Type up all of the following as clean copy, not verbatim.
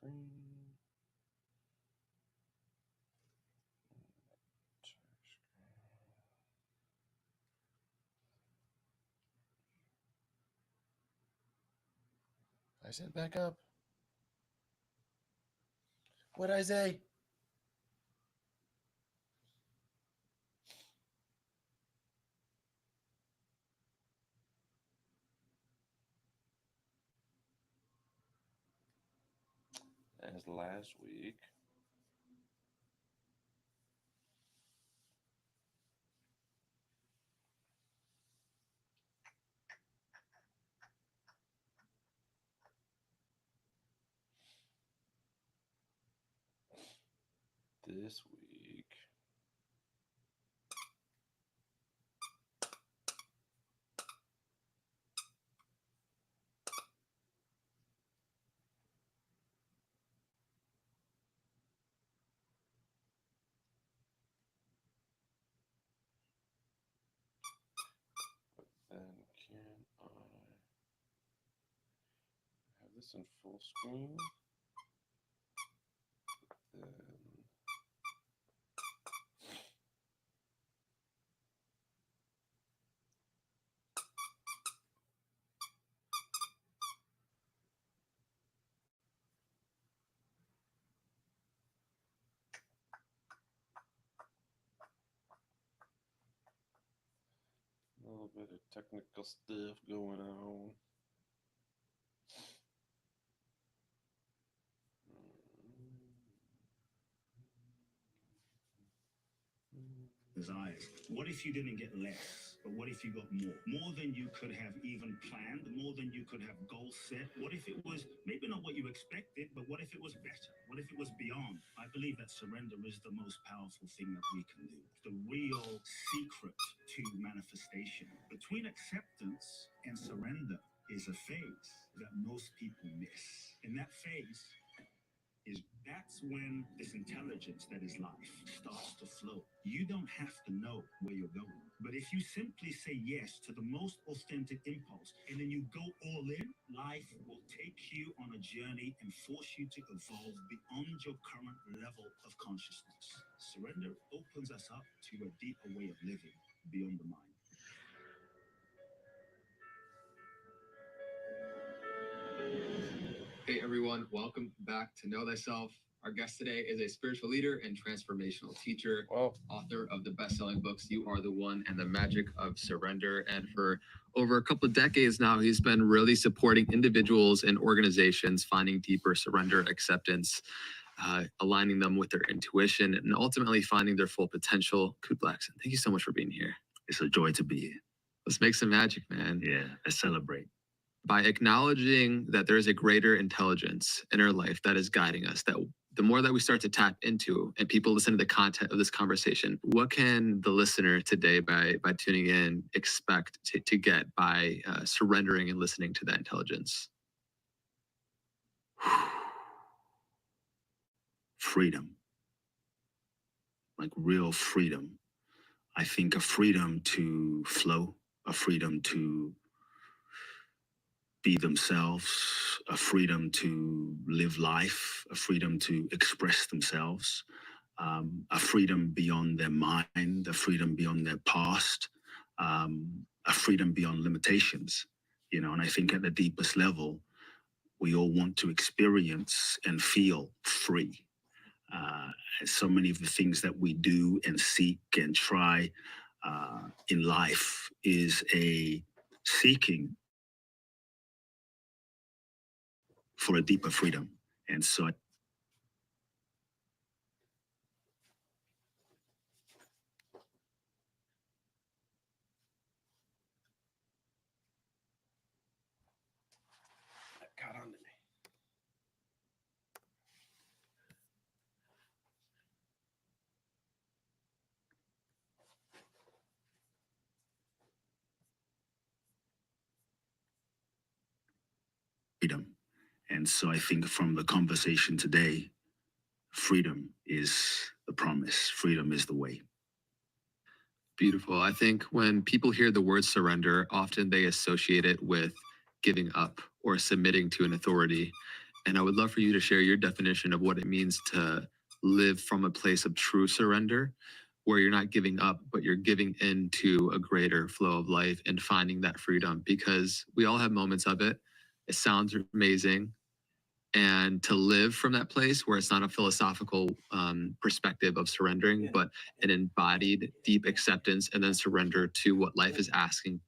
screen. I said back up. What'd I say? As last week. This week. Then can I have this in full screen? Then a little bit of technical stuff going on. Desires. What if you didn't get less, but what if you got more? More than you could have even planned, more than you could have goal set. What if it was maybe not what you expected, but what if it was better? What if it was beyond? I believe that surrender is the most powerful thing that we can do. The real secret to manifestation. Between acceptance and surrender is a phase that most people miss. And that phase that's when this intelligence that is life starts to flow. You don't have to know where you're going. But if you simply say yes to the most authentic impulse and then you go all in, life will take you on a journey and force you to evolve beyond your current level of consciousness. Surrender opens us up to a deeper way of living beyond the mind. Hey everyone, welcome back to Know Thyself. Our guest today is a spiritual leader and transformational teacher, author of the best-selling books You Are the One and The Magic of Surrender. And for over a couple of decades now, he's been really supporting individuals and organizations finding deeper surrender, acceptance, aligning them with their intuition, and ultimately finding their full potential. Kute Blackson, thank you so much for being here. It's a joy to be here. Let's make some magic, man. Yeah, let's celebrate. By acknowledging that there is a greater intelligence in our life that is guiding us, that the more that we start to tap into and people listen to the content of this conversation, what can the listener today by tuning in expect to get by surrendering and listening to that intelligence? Freedom, like real freedom. I think a freedom to flow, a freedom to be themselves, a freedom to live life, a freedom to express themselves, a freedom beyond their mind, a freedom beyond their past, a freedom beyond limitations, you know. And I think at the deepest level, we all want to experience and feel free. So many of the things that we do and seek and try in life is a seeking for a deeper freedom. And so I Got on to me. freedom. And so I think from the conversation today, freedom is the promise. Freedom is the way. Beautiful. I think when people hear the word surrender, often they associate it with giving up or submitting to an authority. And I would love for you to share your definition of what it means to live from a place of true surrender, where you're not giving up, but you're giving into a greater flow of life and finding that freedom, because we all have moments of it. It sounds amazing. And to live from that place where it's not a philosophical perspective of surrendering, but an embodied deep acceptance and then surrender to what life is asking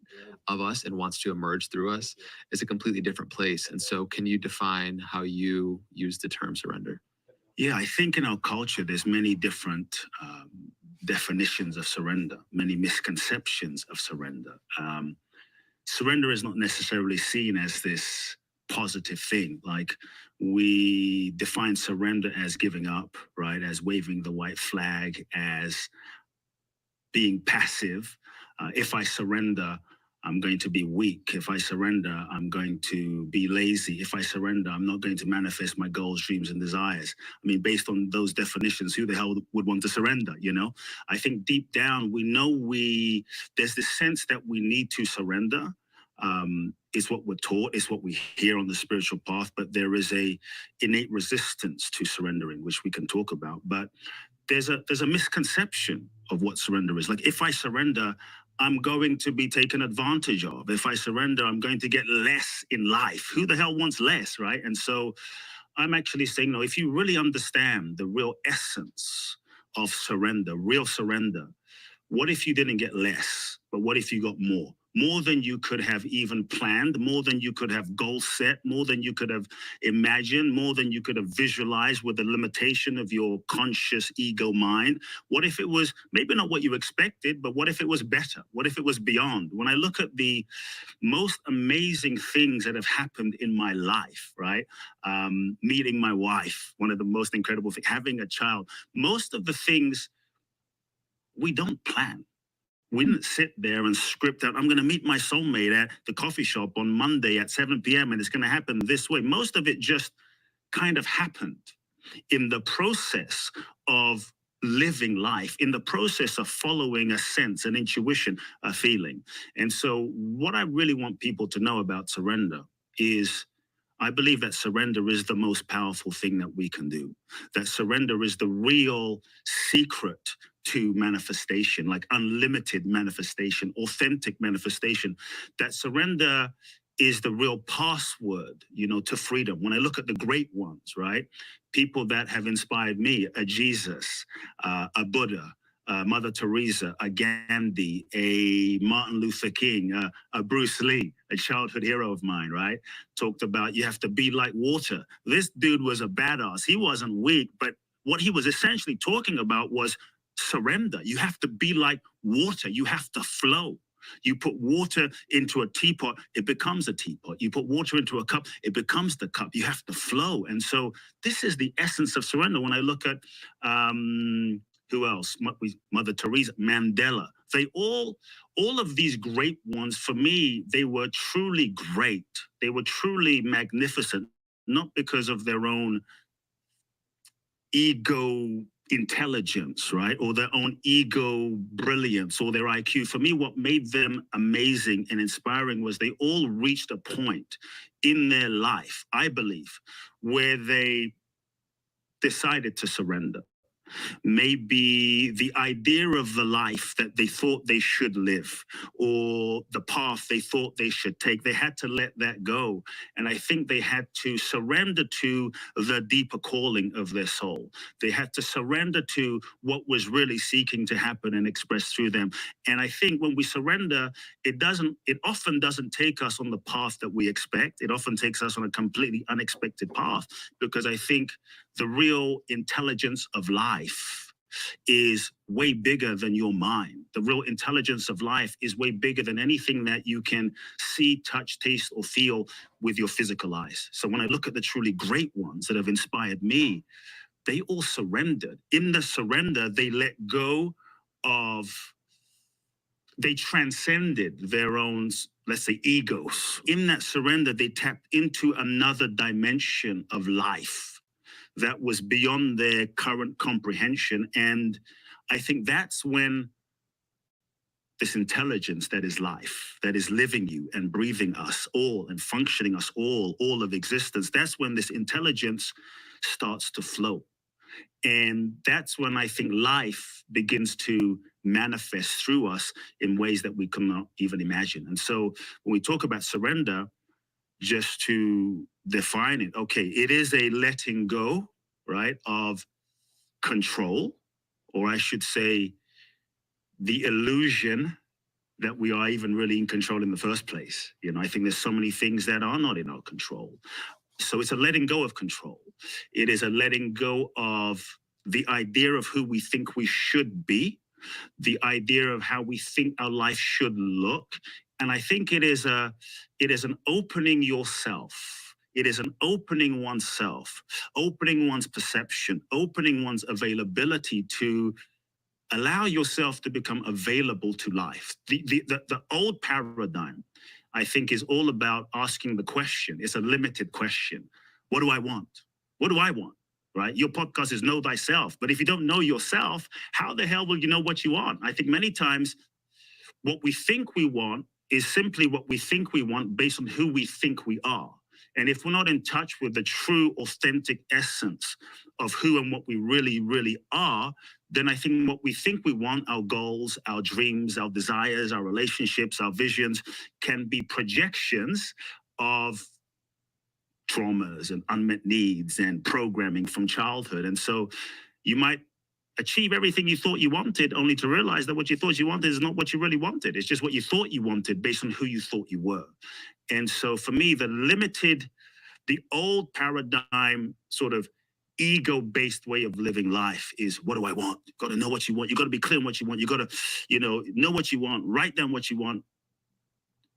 of us and wants to emerge through us, is a completely different place. And so can you define how you use the term surrender? Yeah, I think in our culture, there's many different definitions of surrender, many misconceptions of surrender. Surrender is not necessarily seen as this positive thing. Like, we define surrender as giving up, right? As waving the white flag, as being passive. If I surrender, I'm going to be weak. If I surrender, I'm going to be lazy. If I surrender, I'm not going to manifest my goals, dreams, and desires. I mean, based on those definitions, who the hell would want to surrender, you know? I think deep down, we know there's this sense that we need to surrender. Is what we're taught, is what we hear on the spiritual path, but there is a innate resistance to surrendering, which we can talk about. But there's a misconception of what surrender is. Like, if I surrender, I'm going to be taken advantage of. If I surrender, I'm going to get less in life. Who the hell wants less, right? And so I'm actually saying, no, if you really understand the real essence of surrender, real surrender, what if you didn't get less, but what if you got more? More than you could have even planned, more than you could have goal set, more than you could have imagined, more than you could have visualized with the limitation of your conscious ego mind. What if it was maybe not what you expected, but what if it was better? What if it was beyond? When I look at the most amazing things that have happened in my life, right? Meeting my wife, one of the most incredible things, having a child, most of the things we don't plan. We didn't sit there and script out, I'm going to meet my soulmate at the coffee shop on Monday at 7 p.m. and it's going to happen this way. Most of it just kind of happened in the process of living life, in the process of following a sense, an intuition, a feeling. And so what I really want people to know about surrender is, I believe that surrender is the most powerful thing that we can do. That surrender is the real secret to manifestation, like unlimited manifestation, authentic manifestation. That surrender is the real password, you know, to freedom. When I look at the great ones, right? People that have inspired me, a Jesus, a Buddha, Mother Teresa, a Gandhi, a Martin Luther King, a Bruce Lee, a childhood hero of mine, right? Talked about you have to be like water. This dude was a badass. He wasn't weak, but what he was essentially talking about was surrender. You have to be like water. You have to flow. You put water into a teapot, it becomes a teapot. You put water into a cup, it becomes the cup. You have to flow. And so this is the essence of surrender. When I look at who else? Mother Teresa, Mandela. They all of these great ones, for me, they were truly great. They were truly magnificent, not because of their own ego intelligence, right? Or their own ego brilliance or their IQ. For me, what made them amazing and inspiring was they all reached a point in their life, I believe, where they decided to surrender. Maybe the idea of the life that they thought they should live or the path they thought they should take, they had to let that go. And I think they had to surrender to the deeper calling of their soul. They had to surrender to what was really seeking to happen and express through them. And I think when we surrender, it often doesn't take us on the path that we expect. It often takes us on a completely unexpected path, because I think the real intelligence of life is way bigger than your mind. The real intelligence of life is way bigger than anything that you can see, touch, taste, or feel with your physical eyes. So when I look at the truly great ones that have inspired me, they all surrendered. In the surrender, they let go of, they transcended their own, let's say, egos. In that surrender, they tapped into another dimension of life that was beyond their current comprehension. And I think that's when this intelligence that is life, that is living you and breathing us all and functioning us all of existence, that's when this intelligence starts to flow. And that's when I think life begins to manifest through us in ways that we cannot even imagine. And so when we talk about surrender, just to define it, okay, it is a letting go, right, of control, or I should say, the illusion that we are even really in control in the first place. You know, I think there's so many things that are not in our control. So it's a letting go of control. It is a letting go of the idea of who we think we should be, the idea of how we think our life should look. And I think it is an opening yourself. It is an opening oneself, opening one's perception, opening one's availability to allow yourself to become available to life. The old paradigm, I think, is all about asking the question. It's a limited question. What do I want? What do I want? Right? Your podcast is Know Thyself. But if you don't know yourself, how the hell will you know what you want? I think many times what we think we want is simply what we think we want based on who we think we are. And if we're not in touch with the true, authentic essence of who and what we really, really are, then I think what we think we want, our goals, our dreams, our desires, our relationships, our visions, can be projections of traumas and unmet needs and programming from childhood. And so you might achieve everything you thought you wanted, only to realize that what you thought you wanted is not what you really wanted. It's just what you thought you wanted based on who you thought you were. And so for me, the old paradigm sort of ego-based way of living life is, what do I want? You've got to know what you want. You've got to be clear on what you want. You've got to, know what you want, write down what you want,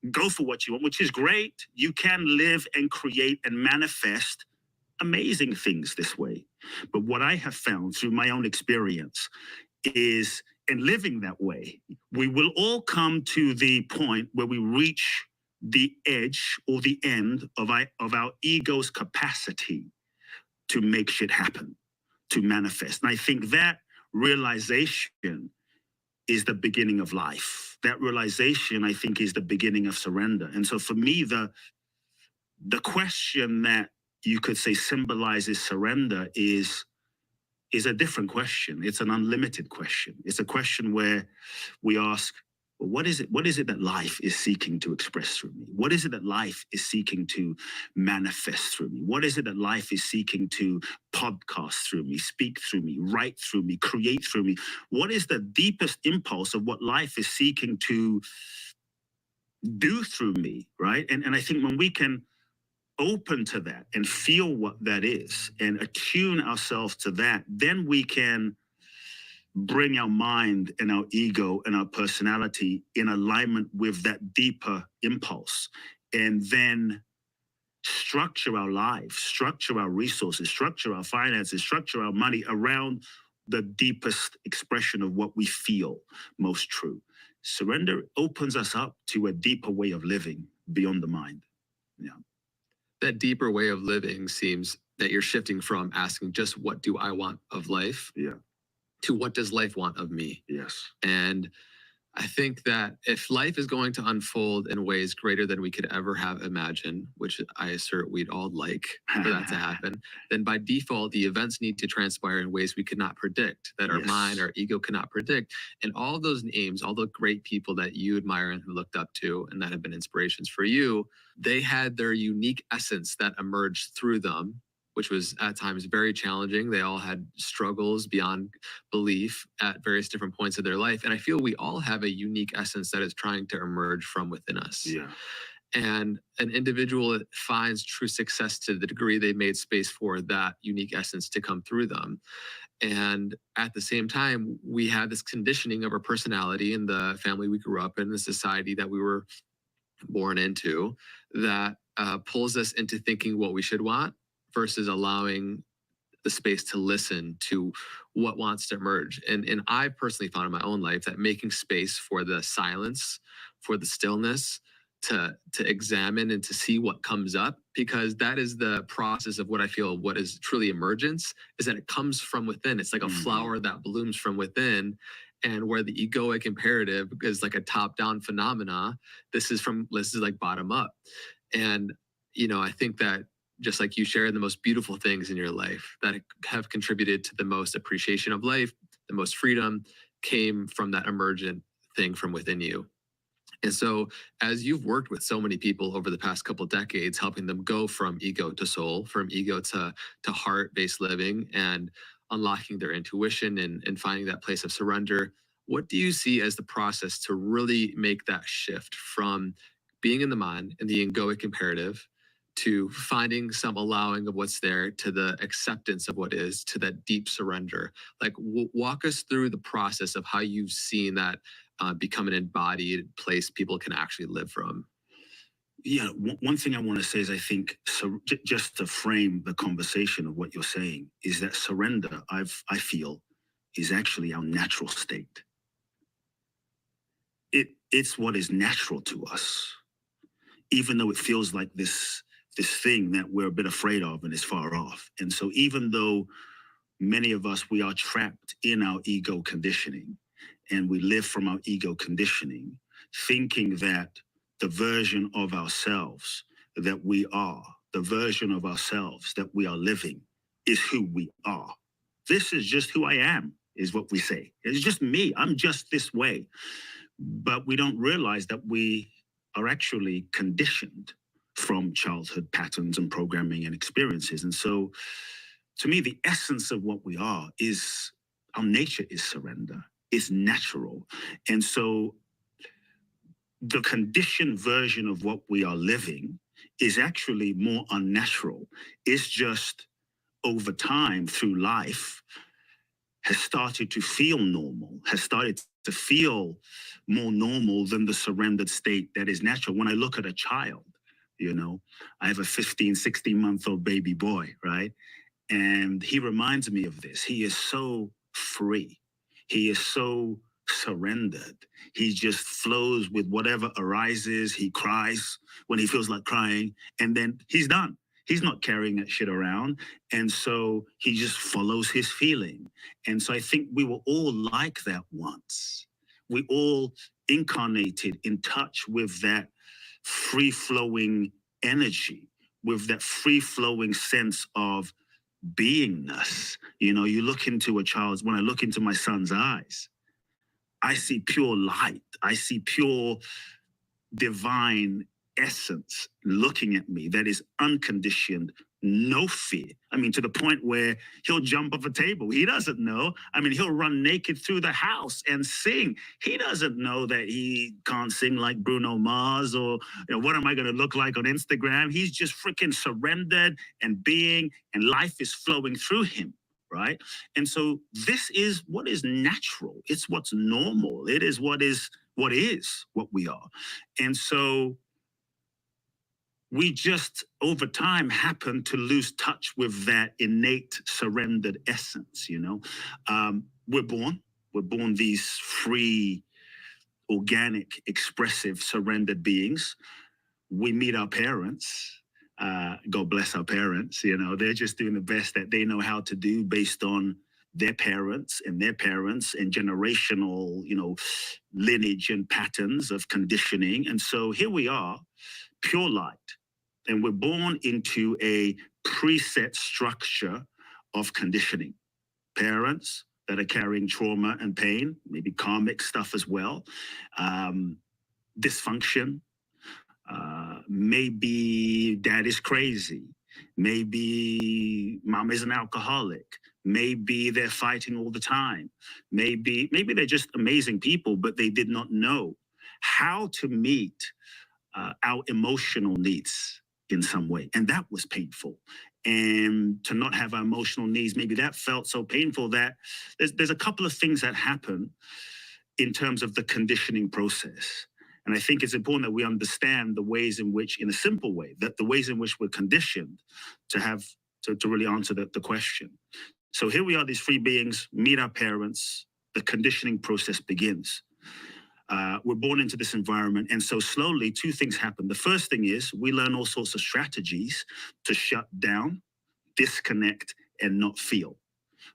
go for what you want, which is great. You can live and create and manifest amazing things this way. But what I have found through my own experience is, in living that way, we will all come to the point where we reach the edge or the end of our ego's capacity to make shit happen, to manifest. And I think that realization is the beginning of life. That realization, I think, is the beginning of surrender. And so for me, the question that you could say symbolizes surrender is a different question. It's an unlimited question. It's a question where we ask, well, what is it that life is seeking to express through me? What is it that life is seeking to manifest through me? What is it that life is seeking to podcast through me, speak through me, write through me, create through me? What is the deepest impulse of what life is seeking to do through me, right? And I think when we can open to that and feel what that is and attune ourselves to that, then we can bring our mind and our ego and our personality in alignment with that deeper impulse, and then structure our lives, structure our resources, structure our finances, structure our money around the deepest expression of what we feel most true. Surrender opens us up to a deeper way of living beyond the mind. Yeah. That deeper way of living seems that you're shifting from asking just what do I want of life, Yeah, to what does life want of me? yes. And I think that if life is going to unfold in ways greater than we could ever have imagined, which I assert we'd all like for that to happen, then by default, the events need to transpire in ways we could not predict, that our Yes. mind, our ego cannot predict. And all those names, all the great people that you admire and have looked up to and that have been inspirations for you, they had their unique essence that emerged through them, which was at times very challenging. They all had struggles beyond belief at various different points of their life. And I feel we all have a unique essence that is trying to emerge from within us. Yeah. And an individual that finds true success to the degree they made space for that unique essence to come through them. And at the same time, we have this conditioning of our personality in the family we grew up in, the society that we were born into, that pulls us into thinking what we should want versus allowing the space to listen to what wants to emerge. And I personally found in my own life that making space for the silence, for the stillness, to examine and to see what comes up, because that is the process of what I feel what is truly emergence, is that it comes from within. It's like a flower that blooms from within, and where the egoic imperative is like a top-down phenomena, this is like bottom up. And I think that just like you share the most beautiful things in your life that have contributed to the most appreciation of life, the most freedom, came from that emergent thing from within you. And so as you've worked with so many people over the past couple of decades, helping them go from ego to soul, from ego to heart-based living, and unlocking their intuition and finding that place of surrender, what do you see as the process to really make that shift from being in the mind and the egoic imperative to finding some allowing of what's there, to the acceptance of what is, to that deep surrender? Like, walk us through the process of how you've seen that become an embodied place people can actually live from. Yeah, one thing I want to say is I think, so just to frame the conversation of what you're saying, is that surrender, I feel, is actually our natural state. It's what is natural to us, even though it feels like this thing that we're a bit afraid of and is far off. And so even though many of us, we are trapped in our ego conditioning, and we live from our ego conditioning, thinking that the version of ourselves that we are, the version of ourselves that we are living, is who we are. This is just who I am, is what we say. It's just me. I'm just this way. But we don't realize that we are actually conditioned from childhood patterns and programming and experiences. And so, to me, the essence of what we are is, our nature is surrender. It's natural. And so the conditioned version of what we are living is actually more unnatural. It's just over time through life has started to feel normal, has started to feel more normal than the surrendered state that is natural. When I look at a child, I have a 15, 16-month-old baby boy, right? And he reminds me of this. He is so free. He is so surrendered. He just flows with whatever arises. He cries when he feels like crying, and then he's done. He's not carrying that shit around. And so he just follows his feeling. And so I think we were all like that once. We all incarnated in touch with that free-flowing energy, with that free-flowing sense of beingness. You look into a child's, when I look into my son's eyes, I see pure light. I see pure divine essence looking at me that is unconditioned, no fear. I mean, to the point where he'll jump off a table. He doesn't know. I mean, he'll run naked through the house and sing. He doesn't know that he can't sing like Bruno Mars, or, what am I going to look like on Instagram? He's just freaking surrendered and being, and life is flowing through him, right? And so this is what is natural. It's what's normal. It is what we are. And so we just, over time, happen to lose touch with that innate surrendered essence, We're born these free, organic, expressive, surrendered beings. We meet our parents. God bless our parents. They're just doing the best that they know how to do based on their parents and generational, lineage and patterns of conditioning. And so here we are, pure light. And we're born into a preset structure of conditioning. Parents that are carrying trauma and pain, maybe karmic stuff as well. Dysfunction. Maybe dad is crazy. Maybe mom is an alcoholic. Maybe they're fighting all the time. Maybe they're just amazing people, but they did not know how to meet our emotional needs in some way. And that was painful. And to not have our emotional needs, maybe that felt so painful that there's a couple of things that happen in terms of the conditioning process. And I think it's important that we understand the ways in which, in a simple way, that the ways in which we're conditioned to really answer the question. So here we are, these free beings, meet our parents, the conditioning process begins. We're born into this environment. And so slowly, two things happen. The first thing is we learn all sorts of strategies to shut down, disconnect, and not feel.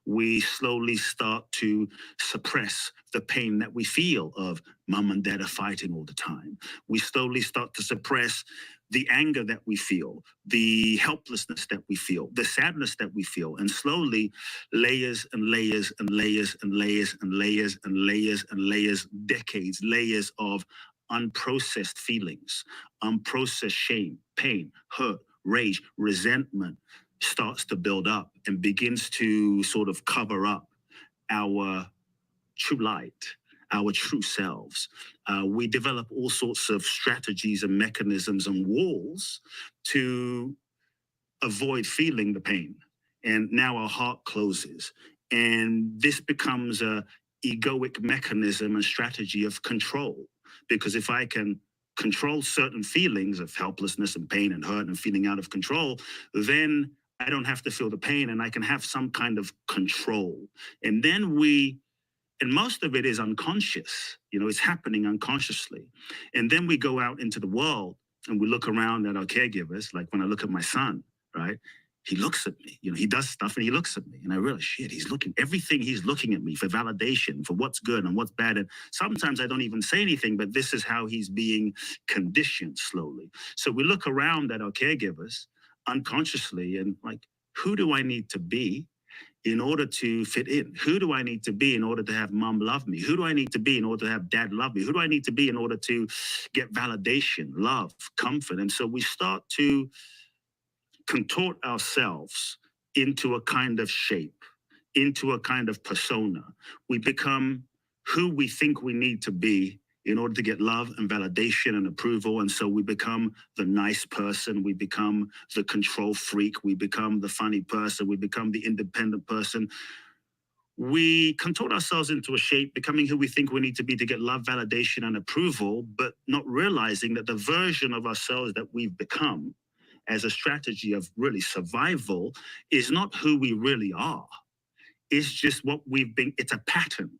We slowly start to suppress the pain that we feel of mom and dad are fighting all the time. We slowly start to suppress the anger that we feel, the helplessness that we feel, the sadness that we feel, and slowly layers and layers and layers and layers and layers and layers and layers, decades, layers of unprocessed feelings, unprocessed shame, pain, hurt, rage, resentment starts to build up and begins to sort of cover up our true light, our true selves. We develop all sorts of strategies and mechanisms and walls to avoid feeling the pain. And now our heart closes. And this becomes a egoic mechanism and strategy of control. Because if I can control certain feelings of helplessness and pain and hurt and feeling out of control, then I don't have to feel the pain and I can have some kind of control. And then and most of it is unconscious, it's happening unconsciously. And then we go out into the world and we look around at our caregivers, like when I look at my son, right? He looks at me, he does stuff and he looks at me and I realize, shit, he's looking at me for validation, for what's good and what's bad. And sometimes I don't even say anything, but this is how he's being conditioned slowly. So we look around at our caregivers unconsciously and like, who do I need to be in order to fit in? Who do I need to be in order to have mom love me? Who do I need to be in order to have dad love me? Who do I need to be in order to get validation, love, comfort? And so we start to contort ourselves into a kind of shape, into a kind of persona. We become who we think we need to be in order to get love and validation and approval. And so we become the nice person, we become the control freak, we become the funny person, we become the independent person. We contort ourselves into a shape, becoming who we think we need to be to get love, validation, and approval, but not realizing that the version of ourselves that we've become as a strategy of really survival is not who we really are. It's just what we've been, it's a pattern.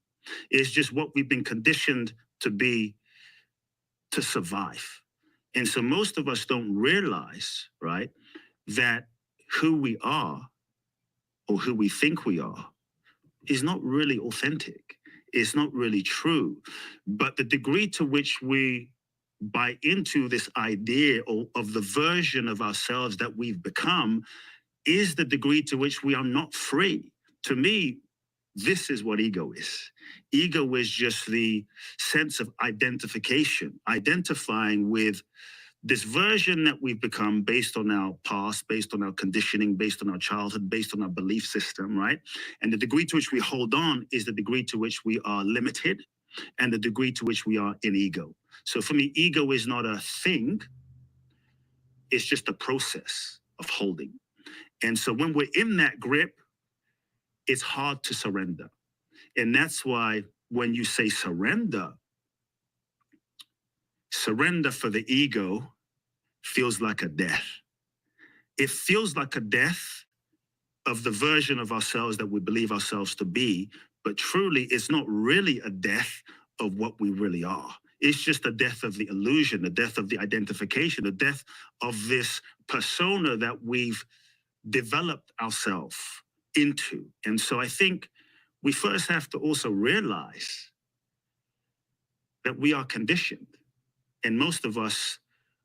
It's just what we've been conditioned to be, to survive. And so most of us don't realize, right, that who we are or who we think we are is not really authentic. It's not really true. But the degree to which we buy into this idea of the version of ourselves that we've become is the degree to which we are not free. To me, this is what ego is. Ego is just the sense of identification, identifying with this version that we've become based on our past, based on our conditioning, based on our childhood, based on our belief system, right? And the degree to which we hold on is the degree to which we are limited and the degree to which we are in ego. So for me, ego is not a thing, it's just a process of holding. And so when we're in that grip, it's hard to surrender. And that's why when you say surrender, surrender for the ego feels like a death. It feels like a death of the version of ourselves that we believe ourselves to be, but truly it's not really a death of what we really are. It's just a death of the illusion, the death of the identification, the death of this persona that we've developed ourselves into. And so I think we first have to also realize that we are conditioned. And most of us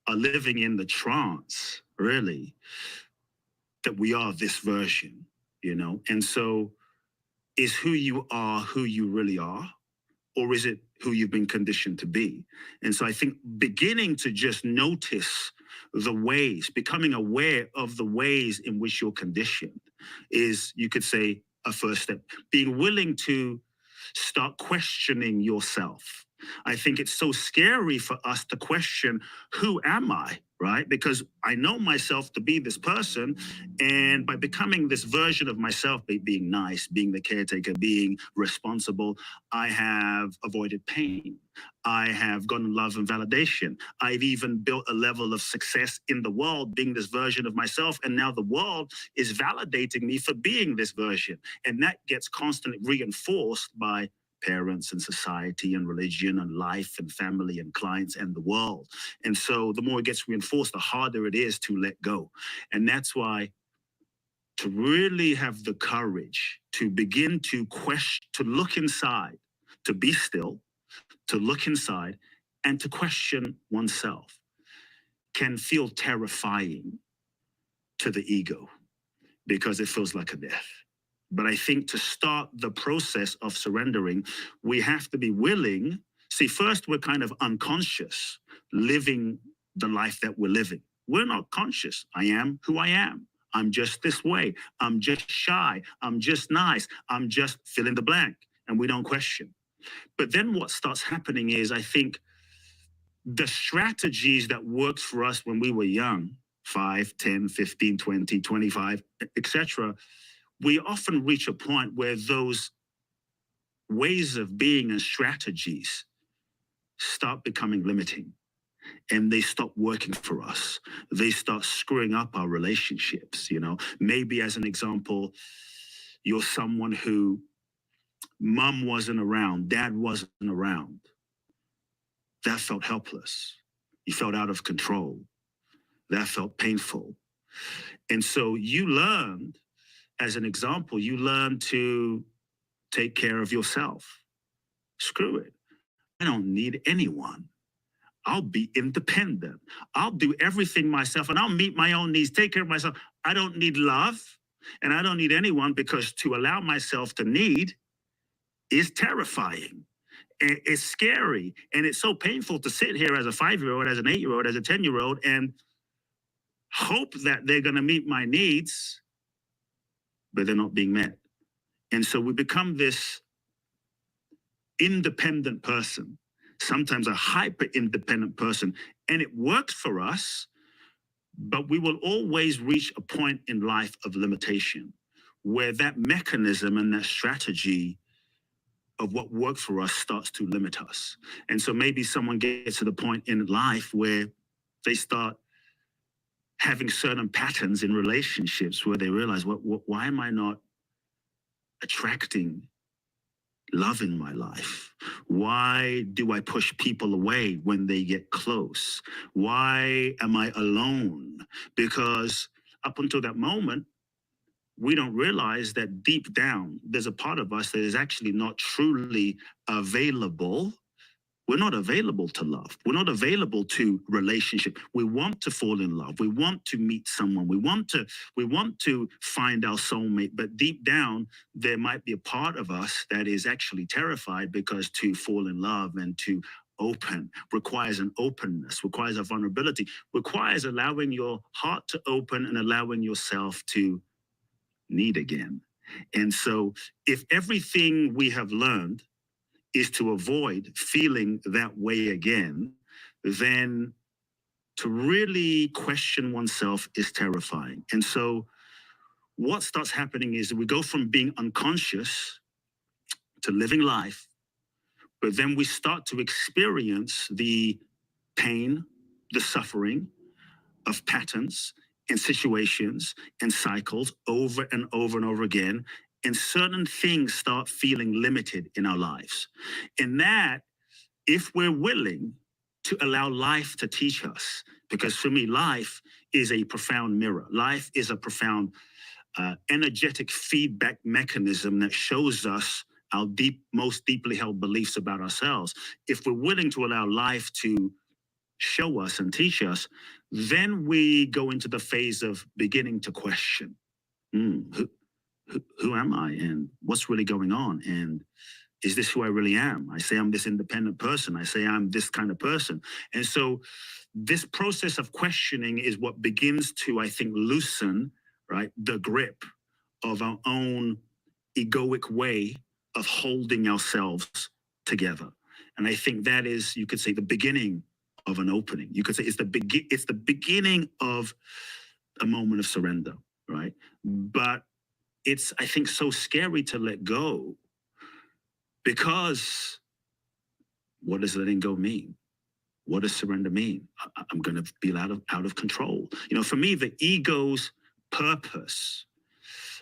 are living in the trance, really, that we are this version, And so is who you are who you really are? Or is it who you've been conditioned to be? And so I think beginning to just notice the ways, becoming aware of the ways in which you're conditioned is, you could say, a first step. Being willing to start questioning yourself. I think it's so scary for us to question, who am I, right? Because I know myself to be this person, and by becoming this version of myself, being nice, being the caretaker, being responsible, I have avoided pain. I have gotten love and validation. I've even built a level of success in the world, being this version of myself, and now the world is validating me for being this version. And that gets constantly reinforced by parents and society and religion and life and family and clients and the world. And so the more it gets reinforced, the harder it is to let go. And that's why to really have the courage to begin to question, to look inside, to be still, to look inside and to question oneself can feel terrifying to the ego because it feels like a death. But I think to start the process of surrendering, we have to be willing. See, first, we're kind of unconscious, living the life that we're living. We're not conscious. I am who I am. I'm just this way. I'm just shy. I'm just nice. I'm just fill in the blank. And we don't question. But then what starts happening is, I think, the strategies that worked for us when we were young, 5, 10, 15, 20, 25, etc., we often reach a point where those ways of being and strategies start becoming limiting and they stop working for us. They start screwing up our relationships, you know. Maybe as an example, you're someone who mom wasn't around, dad wasn't around. That felt helpless. You felt out of control. That felt painful. And so you learned, as an example, you learned to take care of yourself. Screw it. I don't need anyone. I'll be independent. I'll do everything myself and I'll meet my own needs, take care of myself. I don't need love and I don't need anyone, because to allow myself to need is terrifying. It's scary. And it's so painful to sit here as a 5-year-old, as an 8-year-old, as a 10-year-old and hope that they're going to meet my needs, but they're not being met. And so we become this independent person, sometimes a hyper-independent person, and it works for us, but we will always reach a point in life of limitation where that mechanism and that strategy of what worked for us starts to limit us. And so maybe someone gets to the point in life where they start having certain patterns in relationships where they realize, why am I not attracting love in my life? Why do I push people away when they get close? Why am I alone? Because up until that moment, we don't realize that deep down, there's a part of us that is actually not truly available. We're not available to love. We're not available to relationship. We want to fall in love. We want to meet someone. We want to find our soulmate. But deep down, there might be a part of us that is actually terrified, because to fall in love and to open requires an openness, requires a vulnerability, requires allowing your heart to open and allowing yourself to need again. And so if everything we have learned is to avoid feeling that way again, then to really question oneself is terrifying. And so what starts happening is we go from being unconscious to living life, but then we start to experience the pain, the suffering of patterns and situations and cycles over and over and over again. And certain things start feeling limited in our lives. And that, if we're willing to allow life to teach us, because for me, life is a profound mirror. Life is a profound energetic feedback mechanism that shows us our most deeply held beliefs about ourselves. If we're willing to allow life to show us and teach us, then we go into the phase of beginning to question, who am I and what's really going on? And is this who I really am? I say I'm this independent person. I say I'm this kind of person. And so this process of questioning is what begins to, I think, loosen, right, the grip of our own egoic way of holding ourselves together. And I think that is, you could say, the beginning of an opening. You could say it's the beginning of a moment of surrender, right? But it's, I think, so scary to let go, because what does letting go mean? What does surrender mean? I'm going to be out of control. You know, for me, the ego's purpose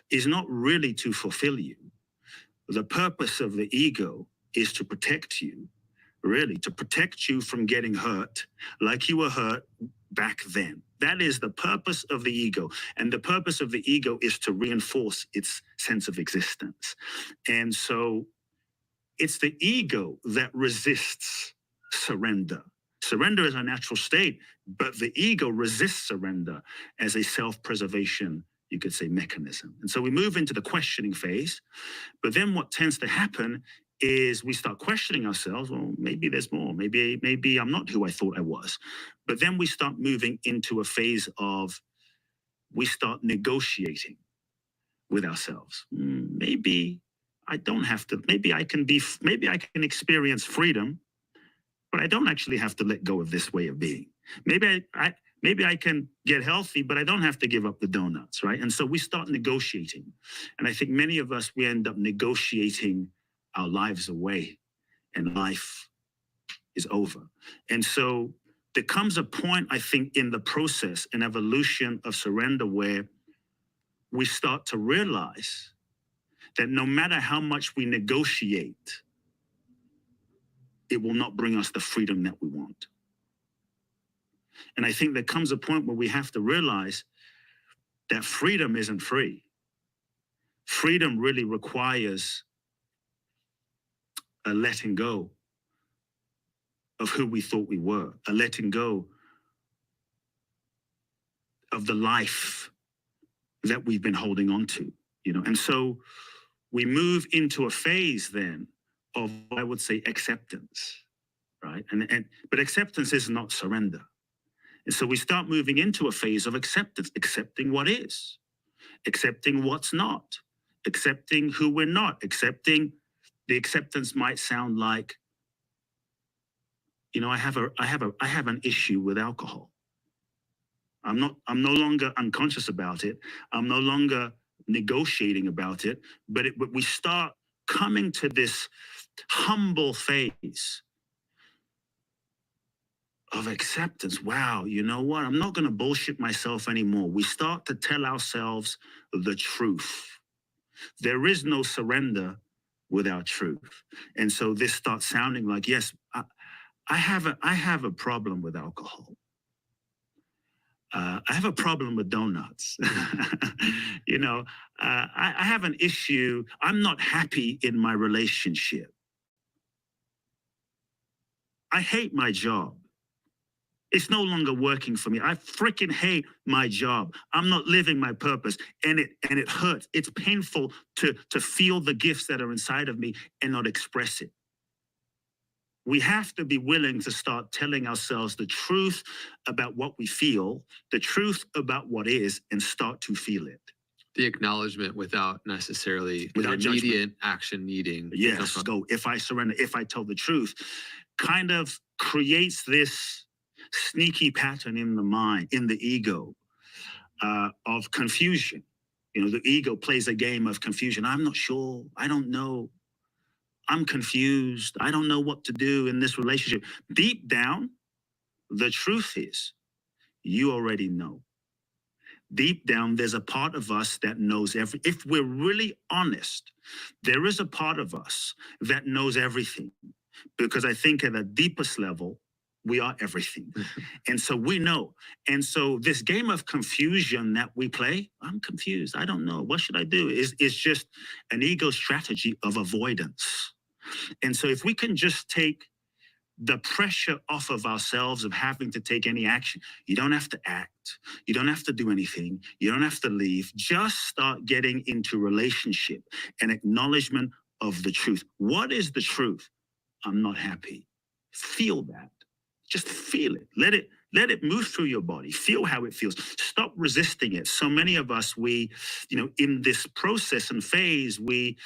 is not really to fulfill you. The purpose of the ego is to protect you, really, to protect you from getting hurt like you were hurt back then. That is the purpose of the ego. And the purpose of the ego is to reinforce its sense of existence. And so it's the ego that resists surrender. Surrender is a natural state, but the ego resists surrender as a self-preservation, you could say, mechanism. And so we move into the questioning phase, but then what tends to happen is we start questioning ourselves. Well, maybe there's more. Maybe I'm not who I thought I was. But then we start moving into a phase of we start negotiating with ourselves. Maybe I don't have to. Maybe I can experience freedom, but I don't actually have to let go of this way of being. Maybe I can get healthy, but I don't have to give up the donuts, right? And so we start negotiating. And I think many of us, we end up negotiating our lives away, and life is over. And so there comes a point, I think, in the process, an evolution of surrender, where we start to realize that no matter how much we negotiate, it will not bring us the freedom that we want. And I think there comes a point where we have to realize that freedom isn't free. Freedom really requires a letting go of who we thought we were, a letting go of the life that we've been holding on to, And so we move into a phase then of, I would say, acceptance, right? But acceptance is not surrender. And so we start moving into a phase of acceptance, accepting what is, accepting what's not, accepting who we're not, accepting. The acceptance might sound like, I have an issue with alcohol. I'm no longer unconscious about it. I'm no longer negotiating about it, but we start coming to this humble phase of acceptance. Wow, you know what? I'm not going to bullshit myself anymore. We start to tell ourselves the truth. There is no surrender without truth. And so this starts sounding like, yes, I have a problem with alcohol. I have a problem with donuts. I have an issue. I'm not happy in my relationship. I hate my job. It's no longer working for me. I freaking hate my job. I'm not living my purpose, and it hurts. It's painful to feel the gifts that are inside of me and not express it. We have to be willing to start telling ourselves the truth about what we feel, the truth about what is, and start to feel it. The acknowledgement without necessarily immediate judgment. Action needing. Yes, go. If I surrender, if I tell the truth, kind of creates this sneaky pattern in the mind, in the ego, of confusion. The ego plays a game of confusion. I'm not sure. I don't know. I'm confused. I don't know what to do in this relationship. Deep down, the truth is, you already know. Deep down, there's a part of us that knows if we're really honest, there is a part of us that knows everything. Because I think at the deepest level, we are everything. And so we know. And so this game of confusion that we play, I'm confused. I don't know. What should I do? Is just an ego strategy of avoidance. And so if we can just take the pressure off of ourselves of having to take any action, you don't have to act. You don't have to do anything. You don't have to leave. Just start getting into relationship and acknowledgement of the truth. What is the truth? I'm not happy. Feel that. Just feel it. Let it move through your body. Feel how it feels. Stop resisting it. So many of us, in this process and phase, we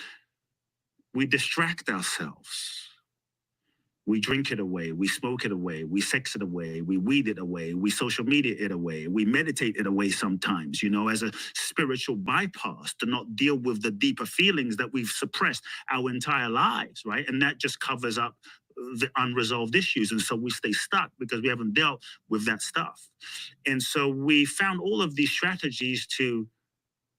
distract ourselves. We drink it away. We smoke it away. We sex it away. We weed it away. We social media it away. We meditate it away sometimes, as a spiritual bypass to not deal with the deeper feelings that we've suppressed our entire lives, right? And that just covers up the unresolved issues. And so we stay stuck because we haven't dealt with that stuff. And so we found all of these strategies to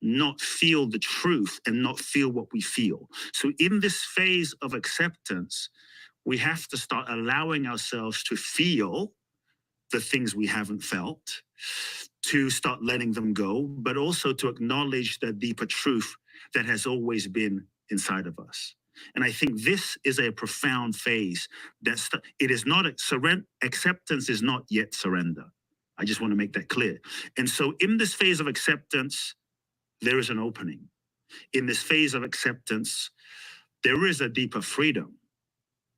not feel the truth and not feel what we feel. So in this phase of acceptance, we have to start allowing ourselves to feel the things we haven't felt, to start letting them go, but also to acknowledge the deeper truth that has always been inside of us. And I think this is a profound phase. It is not acceptance is not yet surrender. I just want to make that clear. And so in this phase of acceptance, there is an opening. In this phase of acceptance, there is a deeper freedom.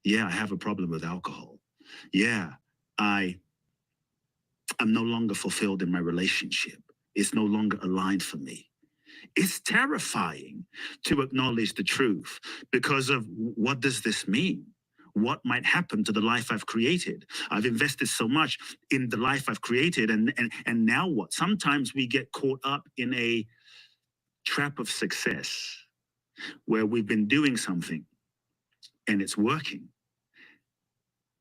Yeah, I have a problem with alcohol. Yeah, I'm no longer fulfilled in my relationship. It's no longer aligned for me. It's terrifying to acknowledge the truth because of what does this mean? What might happen to the life I've created? I've invested so much in the life I've created, and now what? Sometimes we get caught up in a trap of success where we've been doing something and it's working.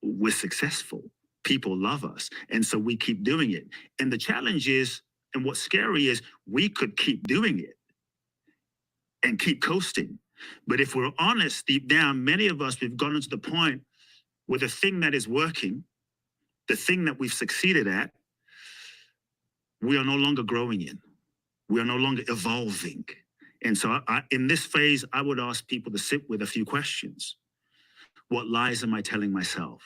We're successful. People love us. And so we keep doing it. And the challenge is, and what's scary is, we could keep doing it and keep coasting. But if we're honest deep down, many of us, we've gotten to the point where the thing that is working, the thing that we've succeeded at, we are no longer growing in. We are no longer evolving. And so in this phase, I would ask people to sit with a few questions. What lies am I telling myself?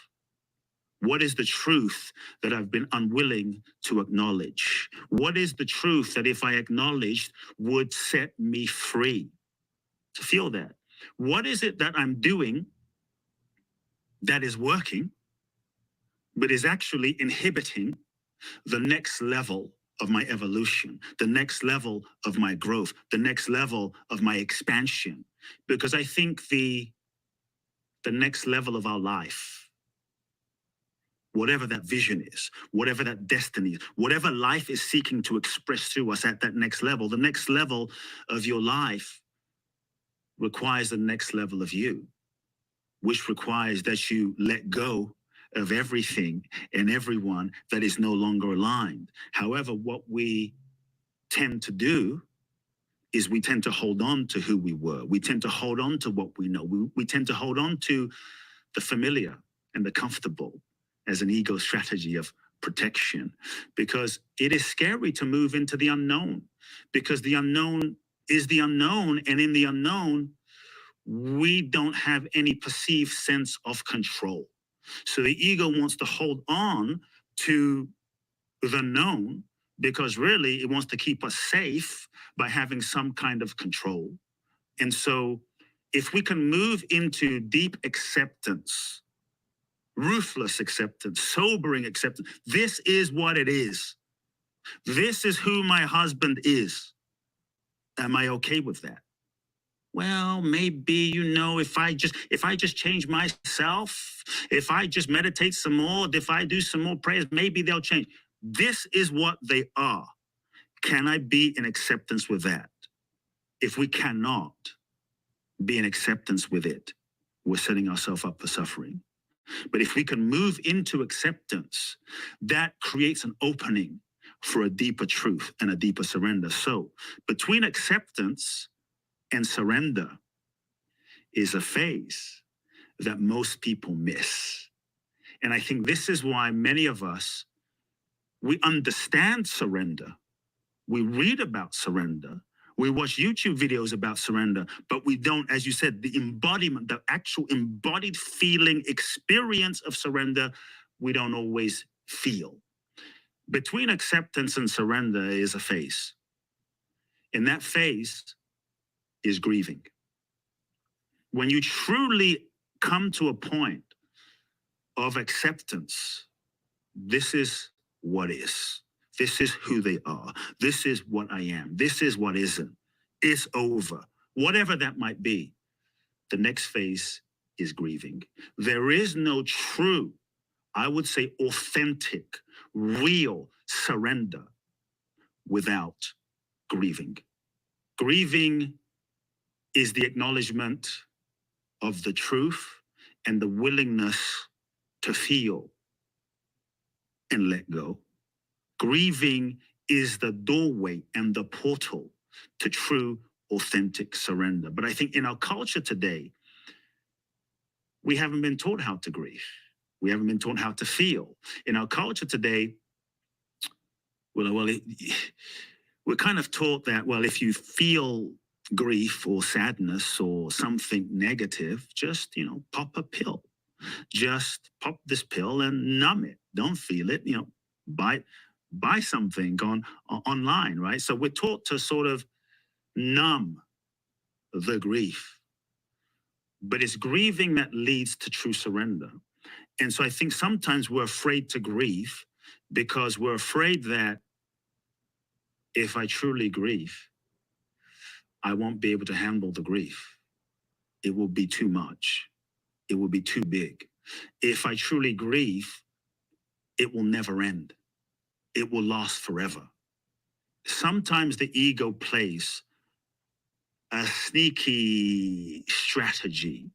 What is the truth that I've been unwilling to acknowledge? What is the truth that if I acknowledged would set me free? To feel that. What is it that I'm doing that is working, but is actually inhibiting the next level of my evolution, the next level of my growth, the next level of my expansion? Because I think the next level of our life, whatever that vision is, whatever that destiny is, whatever life is seeking to express through us at that next level, the next level of your life requires the next level of you, which requires that you let go of everything and everyone that is no longer aligned. However, what we tend to do is we tend to hold on to who we were. We tend to hold on to what we know. We tend to hold on to the familiar and the comfortable as an ego strategy of protection, because it is scary to move into the unknown, because the unknown is the unknown, and in the unknown, we don't have any perceived sense of control. So the ego wants to hold on to the known because really it wants to keep us safe by having some kind of control. And so if we can move into deep acceptance, ruthless acceptance, sobering acceptance, this is what it is. This is who my husband is. Am I okay with that? Well, maybe, if I just change myself, if I just meditate some more, if I do some more prayers, maybe they'll change. This is what they are. Can I be in acceptance with that? If we cannot be in acceptance with it, we're setting ourselves up for suffering. But if we can move into acceptance, that creates an opening for a deeper truth and a deeper surrender. So between acceptance and surrender is a phase that most people miss. And I think this is why many of us, we understand surrender. We read about surrender. We watch YouTube videos about surrender, but we don't, as you said, the embodiment, the actual embodied feeling, experience of surrender, we don't always feel. Between acceptance and surrender is a phase. And that phase is grieving. When you truly come to a point of acceptance, this is what is. This is who they are. This is what I am. This is what isn't. It's over. Whatever that might be, the next phase is grieving. There is no true, I would say authentic, real surrender without grieving. Grieving is the acknowledgement of the truth and the willingness to feel and let go. Grieving is the doorway and the portal to true, authentic surrender. But I think in our culture today, we haven't been taught how to grieve. We haven't been taught how to feel. In our culture today, we're kind of taught that, well, if you feel grief or sadness or something negative, just, pop a pill. Just pop this pill and numb it. Don't feel it, buy something online, right? So we're taught to sort of numb the grief. But it's grieving that leads to true surrender. And so I think sometimes we're afraid to grieve because we're afraid that if I truly grieve, I won't be able to handle the grief. It will be too much. It will be too big. If I truly grieve, it will never end. It will last forever. Sometimes the ego plays a sneaky strategy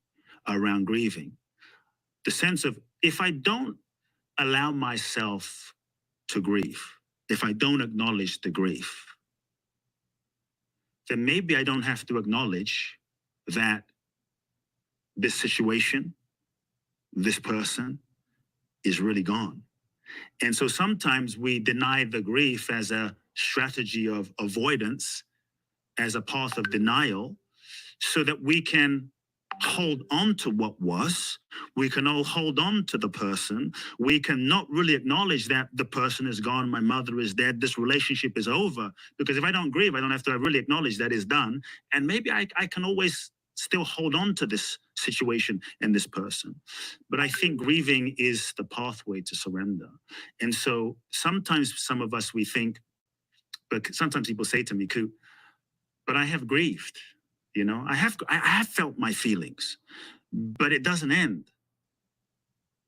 around grieving. The sense of, if I don't allow myself to grieve, if I don't acknowledge the grief, then maybe I don't have to acknowledge that this situation, this person is really gone. And so sometimes we deny the grief as a strategy of avoidance, as a path of denial, so that we can hold on to what was. We can all hold on to the person. We can not really acknowledge that the person is gone, my mother is dead, this relationship is over. Because if I don't grieve, I don't have to really acknowledge that it's done. And maybe I can always still hold on to this situation and this person. But I think grieving is the pathway to surrender. And so sometimes some of us, we think, but sometimes people say to me, Coop, but I have grieved, I have felt my feelings, but it doesn't end.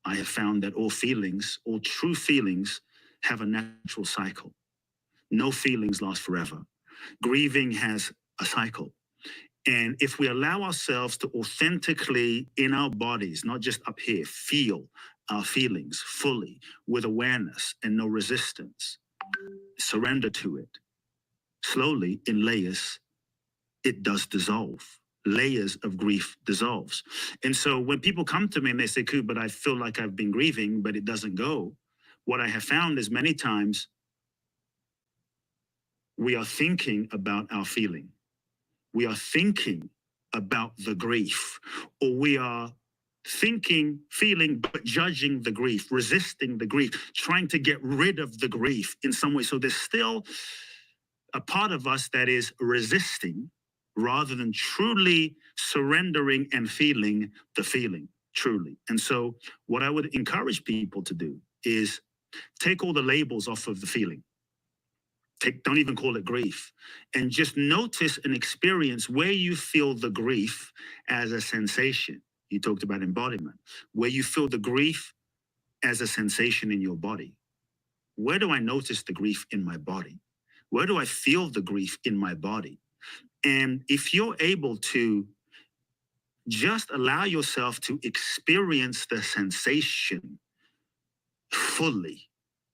I have found that all feelings, all true feelings, have a natural cycle. No feelings last forever. Grieving has a cycle. And if we allow ourselves to authentically, in our bodies, not just up here, feel our feelings fully with awareness and no resistance, surrender to it, slowly in layers, it does dissolve. Layers of grief dissolves. And so when people come to me and they say, Coop, but I feel like I've been grieving, but it doesn't go, what I have found is many times we are thinking about our feeling. We are thinking about the grief, or we are thinking, feeling, but judging the grief, resisting the grief, trying to get rid of the grief in some way. So there's still a part of us that is resisting rather than truly surrendering and feeling the feeling, truly. And so what I would encourage people to do is take all the labels off of the feeling. Don't even call it grief. And just notice and experience where you feel the grief as a sensation. You talked about embodiment. Where you feel the grief as a sensation in your body. Where do I notice the grief in my body? Where do I feel the grief in my body? And if you're able to just allow yourself to experience the sensation fully,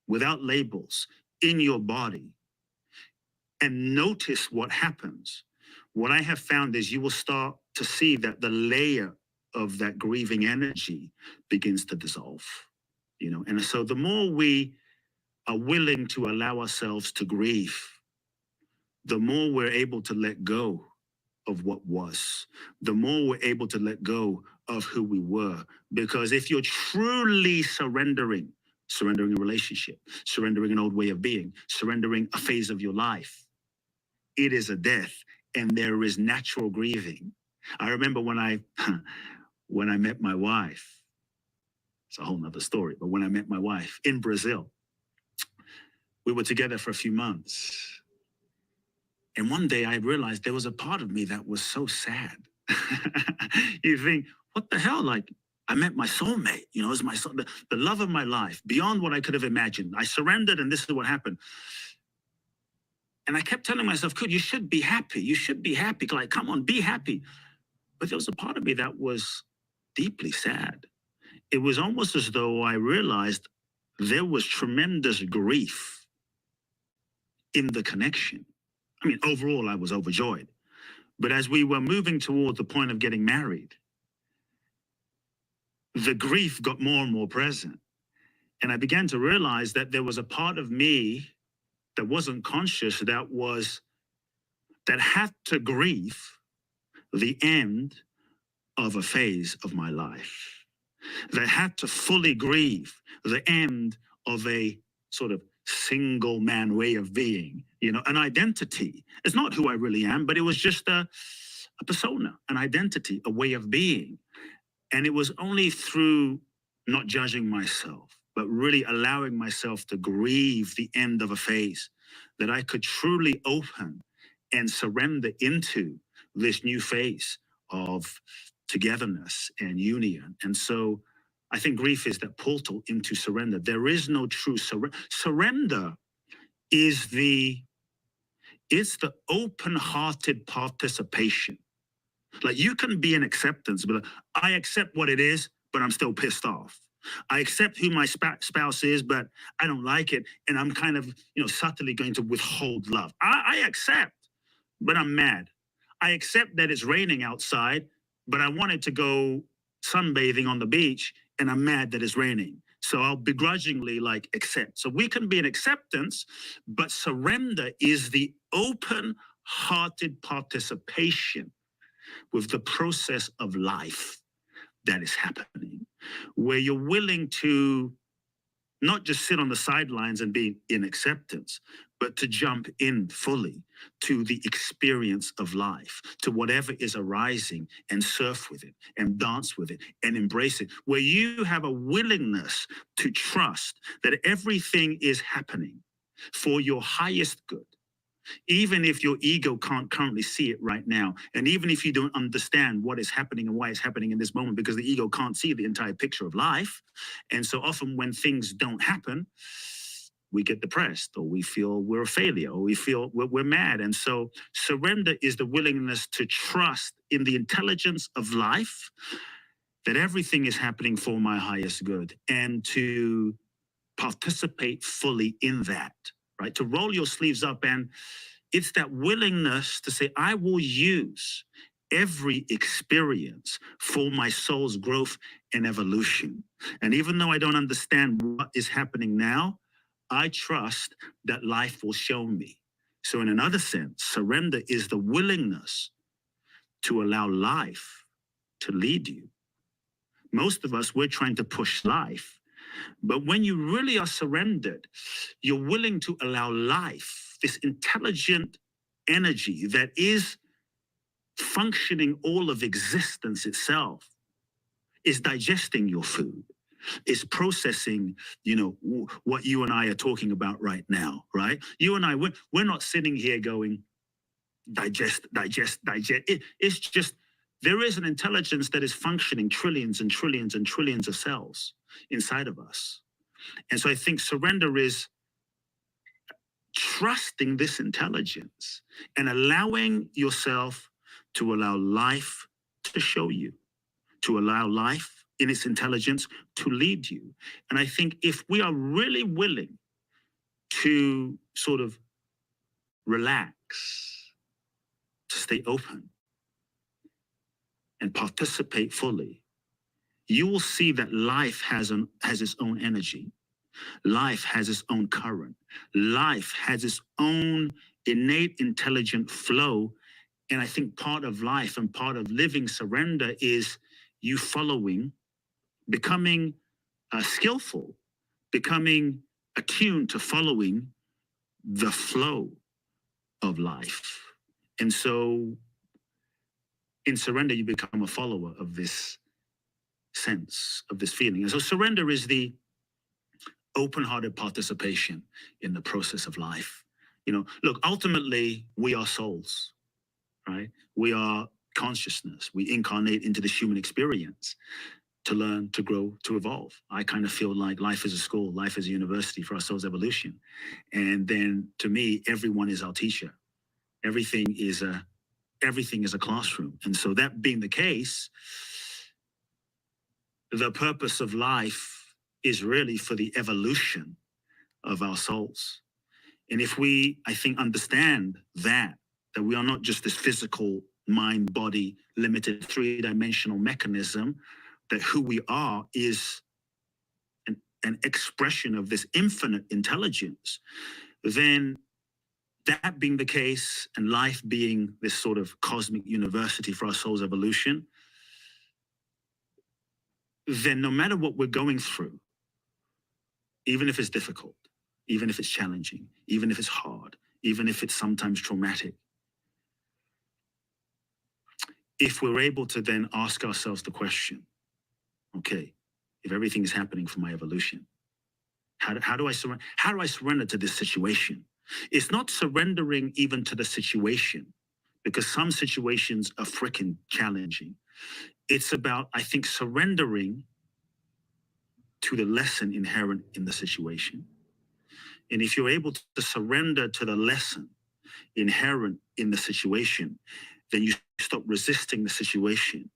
without labels, in your body, and notice what happens, what I have found is you will start to see that the layer of that grieving energy begins to dissolve, And so the more we are willing to allow ourselves to grieve, the more we're able to let go of what was, the more we're able to let go of who we were. Because if you're truly surrendering a relationship, surrendering an old way of being, surrendering a phase of your life, it is a death, and there is natural grieving. I remember when I met my wife, it's a whole nother story, but when I met my wife in Brazil, we were together for a few months. And one day I realized there was a part of me that was so sad. You think, what the hell? Like, I met my soulmate, it was my soul, the love of my life, beyond what I could have imagined. I surrendered, and this is what happened. And I kept telling myself, "Good, you should be happy. You should be happy. Like, come on, be happy." But there was a part of me that was deeply sad. It was almost as though I realized there was tremendous grief in the connection. I mean, overall, I was overjoyed. But as we were moving toward the point of getting married, the grief got more and more present. And I began to realize that there was a part of me that wasn't conscious, that had to grieve the end of a phase of my life, that had to fully grieve the end of a sort of single man way of being, an identity. It's not who I really am, but it was just a persona, an identity, a way of being. And it was only through not judging myself, but really allowing myself to grieve the end of a phase that I could truly open and surrender into this new phase of togetherness and union. And so I think grief is that portal into surrender. There is no true surrender. Surrender is the open-hearted participation. Like, you can be in acceptance, but I accept what it is, but I'm still pissed off. I accept who my spouse is, but I don't like it, and I'm kind of, subtly going to withhold love. I accept, but I'm mad. I accept that it's raining outside, but I wanted to go sunbathing on the beach, and I'm mad that it's raining. So I'll begrudgingly accept. So we can be in acceptance, but surrender is the open-hearted participation with the process of life that is happening, where you're willing to not just sit on the sidelines and be in acceptance, but to jump in fully to the experience of life, to whatever is arising, and surf with it and dance with it and embrace it, where you have a willingness to trust that everything is happening for your highest good, even if your ego can't currently see it right now. And even if you don't understand what is happening and why it's happening in this moment, because the ego can't see the entire picture of life. And so often when things don't happen, we get depressed, or we feel we're a failure, or we feel we're mad. And so surrender is the willingness to trust in the intelligence of life, that everything is happening for my highest good, and to participate fully in that, right? To roll your sleeves up. And it's that willingness to say, I will use every experience for my soul's growth and evolution. And even though I don't understand what is happening now, I trust that life will show me. So in another sense, surrender is the willingness to allow life to lead you. Most of us, we're trying to push life. But when you really are surrendered, you're willing to allow life, this intelligent energy that is functioning all of existence itself, is digesting your food, is processing, what you and I are talking about right now, right? You and I, we're not sitting here going, digest. It's just, there is an intelligence that is functioning trillions and trillions and trillions of cells inside of us. And so I think surrender is trusting this intelligence and allowing yourself to allow life to show you, to allow life in its intelligence to lead you. And I think if we are really willing to sort of relax, to stay open and participate fully, you will see that life has its own energy. Life has its own current. Life has its own innate intelligent flow. And I think part of life and part of living surrender is you following, becoming skillful, becoming attuned to following the flow of life. And so in surrender, you become a follower of this sense, of this feeling. And so surrender is the open-hearted participation in the process of life. Look, ultimately, we are souls, right? We are consciousness. We incarnate into this human experience to learn, to grow, to evolve. I kind of feel like life is a school, life is a university for our soul's evolution. And then to me, everyone is our teacher. Everything is a classroom. And so that being the case, the purpose of life is really for the evolution of our souls. And if we, I think, understand that we are not just this physical mind, body, limited three-dimensional mechanism, that who we are is an expression of this infinite intelligence, then that being the case and life being this sort of cosmic university for our soul's evolution, then no matter what we're going through, even if it's difficult, even if it's challenging, even if it's hard, even if it's sometimes traumatic, if we're able to then ask ourselves the question, okay, if everything is happening for my evolution, how do I surrender? How do I surrender to this situation? It's not surrendering even to the situation, because some situations are freaking challenging. It's about, I think, surrendering to the lesson inherent in the situation. And if you're able to surrender to the lesson inherent in the situation, then you stop resisting the situation.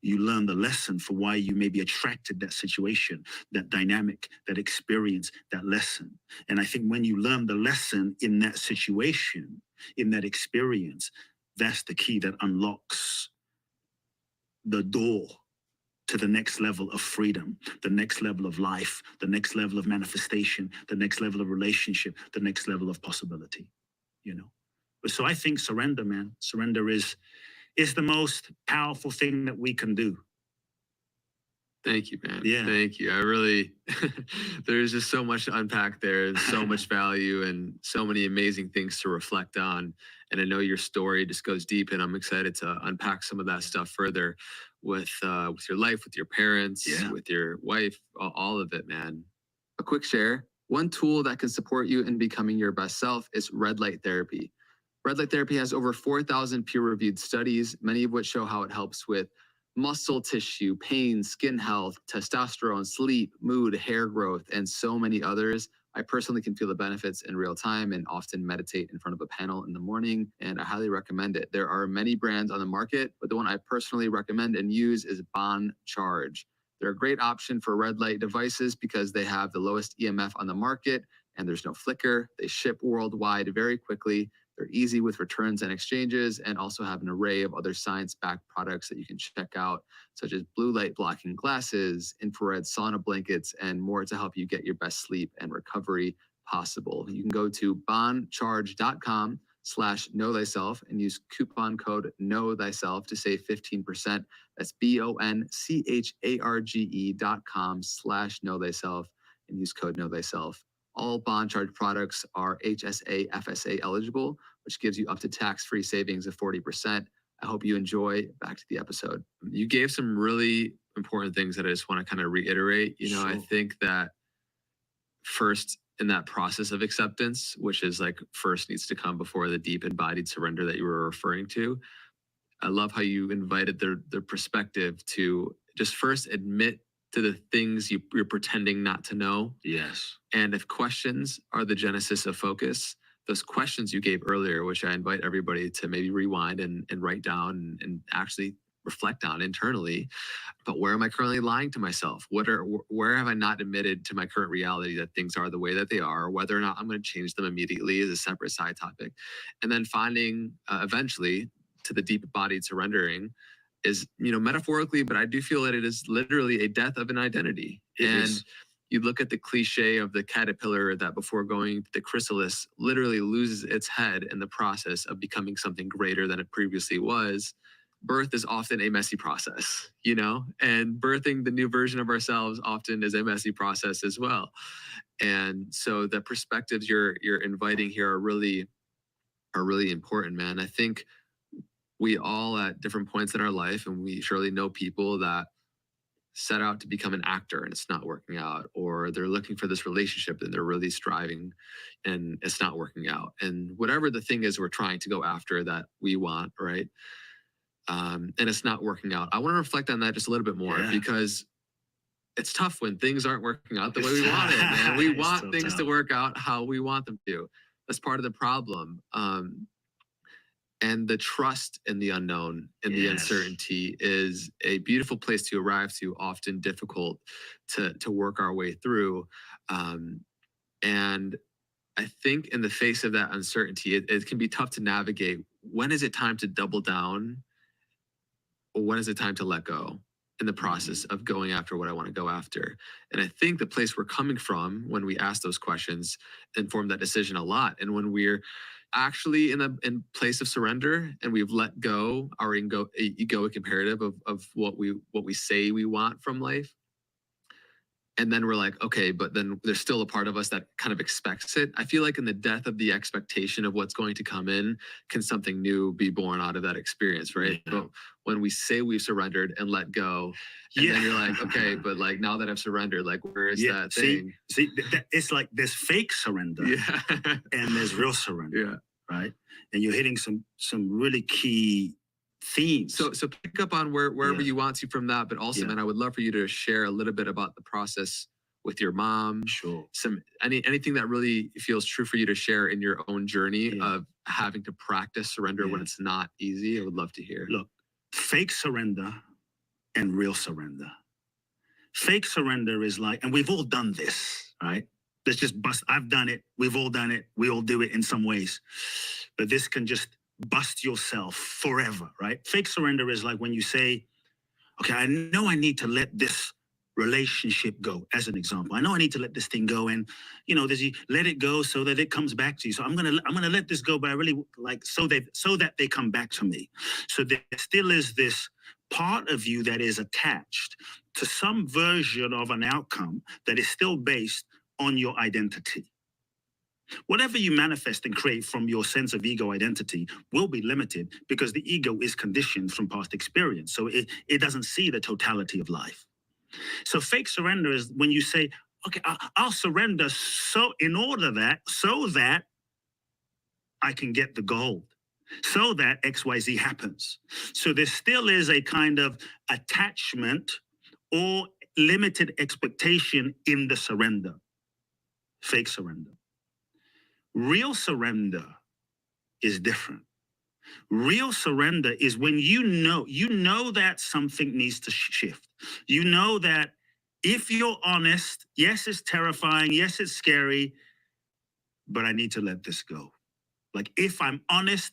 You learn the lesson for why you may be attracted to that situation, that dynamic, that experience, that lesson. And I think when you learn the lesson in that situation, in that experience, that's the key that unlocks the door to the next level of freedom, the next level of life, the next level of manifestation, the next level of relationship, the next level of possibility, you know? So I think surrender, man, surrender is the most powerful thing that we can do. Thank you, man. Yeah. Thank you. I really, there's just so much to unpack there, and so much value and so many amazing things to reflect on. And I know your story just goes deep, and I'm excited to unpack some of that stuff further with your life, with your parents, with your wife, all of it, man. A quick share. One tool that can support you in becoming your best self is red light therapy. Red light therapy has over 4,000 peer-reviewed studies, many of which show how it helps with muscle tissue, pain, skin health, testosterone, sleep, mood, hair growth, and so many others. I personally can feel the benefits in real time and often meditate in front of a panel in the morning, and I highly recommend it. There are many brands on the market, but the one I personally recommend and use is Bon Charge. They're a great option for red light devices because they have the lowest EMF on the market, and there's no flicker. They ship worldwide very quickly. They're easy with returns and exchanges, and also have an array of other science-backed products that you can check out, such as blue light blocking glasses, infrared sauna blankets, and more to help you get your best sleep and recovery possible. You can go to boncharge.com/know thyself and use coupon code know thyself to save 15%. That's boncharge.com/know thyself and use code know thyself. All Bon Charge products are HSA FSA eligible, which gives you up to tax-free savings of 40%. I hope you enjoy. Back to the episode. You gave some really important things that I just want to kind of reiterate. You know, I think that first in that process of acceptance, which is like first needs to come before the deep embodied surrender that you were referring to. I love how you invited their perspective to just first admit to the things you're pretending not to know. Yes. And if questions are the genesis of focus, those questions you gave earlier, which I invite everybody to maybe rewind and write down and actually reflect on internally. But where am I currently lying to myself? Where have I not admitted to my current reality that things are the way that they are? Whether or not I'm going to change them immediately is a separate side topic. And then finding eventually to the deep embodied surrendering is, you know, metaphorically, but I do feel that it is literally a death of an identity. You look at the cliche of the caterpillar that before going to the chrysalis literally loses its head in the process of becoming something greater than it previously was. Birth is often a messy process, you know, and birthing the new version of ourselves often is a messy process as well. And so the perspectives you're inviting here are really important, man. I think we all at different points in our life, and we surely know people that set out to become an actor and it's not working out, or they're looking for this relationship and they're really striving and it's not working out. And whatever the thing is we're trying to go after that we want, right? And it's not working out. I want to reflect on that just a little bit more because it's tough when things aren't working out the way we want it, man. We want things to work out how we want them to. That's part of the problem. And the trust in the unknown and the uncertainty is a beautiful place to arrive to, often difficult to work our way through. And I think in the face of that uncertainty, it can be tough to navigate. When is it time to double down? Or when is it time to let go in the process of going after what I want to go after? And I think the place we're coming from when we ask those questions inform that decision a lot. And when we're actually in place of surrender and we've let go our egoic imperative of what we say we want from life, and then we're like, okay, but then there's still a part of us that kind of expects it. I feel like in the death of the expectation of what's going to come in, can something new be born out of that experience, right? Yeah. But when we say we've surrendered and let go, and then you're like, okay, but like now that I've surrendered, like where is that thing? See, it's like there's fake surrender Yeah. and there's real surrender, Yeah. right? And you're hitting some really key themes. So pick up on wherever Yeah. you want to from that, but also, Yeah. man, I would love for you to share a little bit about the process with your mom. Sure. Anything that really feels true for you to share in your own journey Yeah. of having to practice surrender when Yeah. it's not easy. I would love to hear. Look, fake surrender and real surrender. Fake surrender is like, and we've all done this, right? Let's just bust. I've done it. We've all done it. We all do it in some ways. But this can just bust yourself forever, right? Fake surrender is like when you say, okay, I know I need to let this relationship go, as an example. I know I need to let this thing go, and there's let it go so that it comes back to you. So I'm gonna let this go, but I really like so that they come back to me. So there still is this part of you that is attached to some version of an outcome that is still based on your identity. Whatever you manifest and create from your sense of ego identity will be limited because the ego is conditioned from past experience. So it doesn't see the totality of life. So fake surrender is when you say, okay, I'll surrender so that I can get the gold, so that XYZ happens. So there still is a kind of attachment or limited expectation in the surrender. Fake surrender. Real surrender is different. Real surrender is when you know that something needs to shift. You know that if you're honest, yes, it's terrifying, yes, it's scary, but I need to let this go. Like if I'm honest,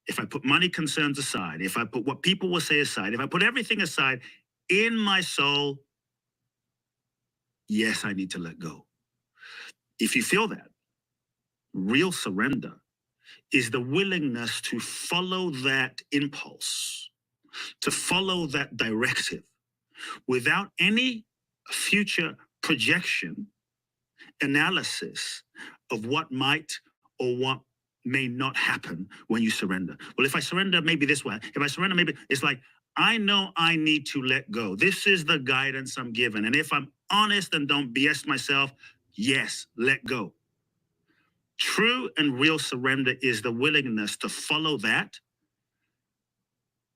if I put money concerns aside, if I put what people will say aside, if I put everything aside in my soul, yes, I need to let go. If you feel that, real surrender is the willingness to follow that impulse, to follow that directive without any future projection, analysis of what might or what may not happen when you surrender. Well, if I surrender, maybe this way. If I surrender, maybe it's like, I know I need to let go. This is the guidance I'm given. And if I'm honest and don't BS myself, yes, let go. True and real surrender is the willingness to follow that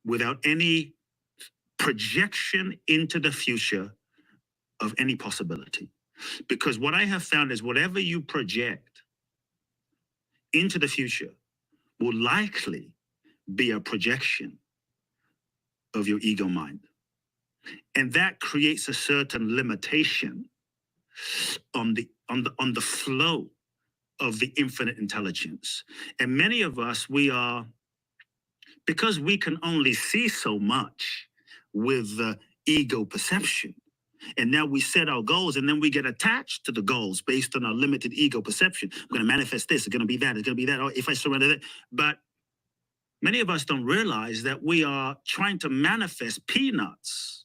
without any projection into the future of any possibility. Because what I have found is whatever you project into the future will likely be a projection of your ego mind. And that creates a certain limitation on the flow of the infinite intelligence. And many of us, because we can only see so much with the ego perception, and now we set our goals and then we get attached to the goals based on our limited ego perception. I'm going to manifest this, it's going to be that, it's going to be that, or if I surrender that. But many of us don't realize that we are trying to manifest peanuts.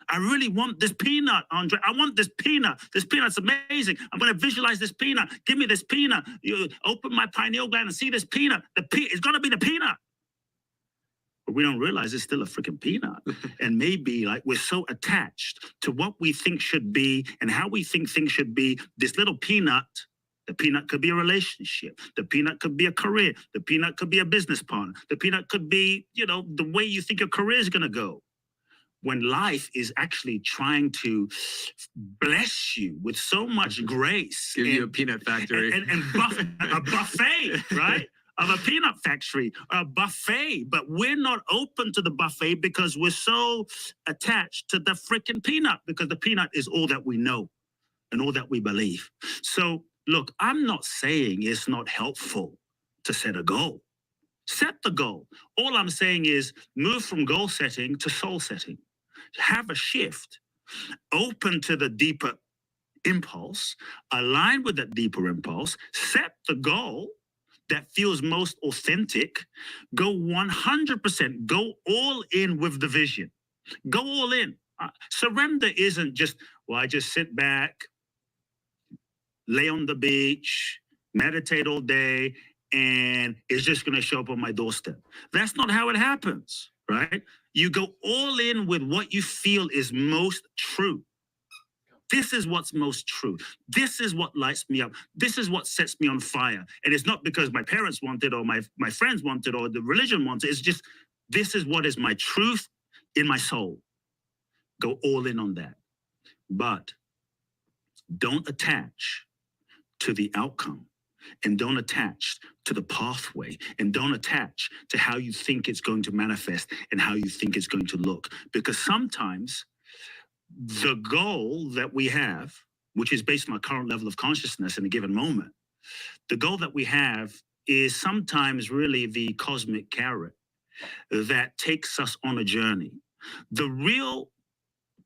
I really want this peanut, Andre. I want this peanut. This peanut's amazing. I'm going to visualize this peanut. Give me this peanut. You open my pineal gland and see this peanut. It's going to be the peanut. But we don't realize it's still a freaking peanut. And maybe like we're so attached to what we think should be and how we think things should be. This little peanut, the peanut could be a relationship. The peanut could be a career. The peanut could be a business partner. The peanut could be, the way you think your career is going to go. When life is actually trying to bless you with so much grace. Give you a peanut factory. And a buffet, right? Of a peanut factory, a buffet. But we're not open to the buffet because we're so attached to the freaking peanut, because the peanut is all that we know and all that we believe. So look, I'm not saying it's not helpful to set a goal. Set the goal. All I'm saying is move from goal setting to soul setting. Have a shift. Open to the deeper impulse. Align with that deeper impulse. Set the goal that feels most authentic. Go 100%. Go all in with the vision. Go all in. Surrender isn't just, well, I just sit back, lay on the beach, meditate all day, and it's just going to show up on my doorstep. That's not how it happens, right? You go all in with what you feel is most true. This is what's most true. This is what lights me up. This is what sets me on fire. And it's not because my parents want it or my friends want it or the religion wants it. It's just, this is what is my truth in my soul. Go all in on that. But don't attach to the outcome, and don't attach to the pathway, and don't attach to how you think it's going to manifest and how you think it's going to look. Because sometimes the goal that we have, which is based on our current level of consciousness in a given moment, the goal that we have is sometimes really the cosmic carrot that takes us on a journey. The real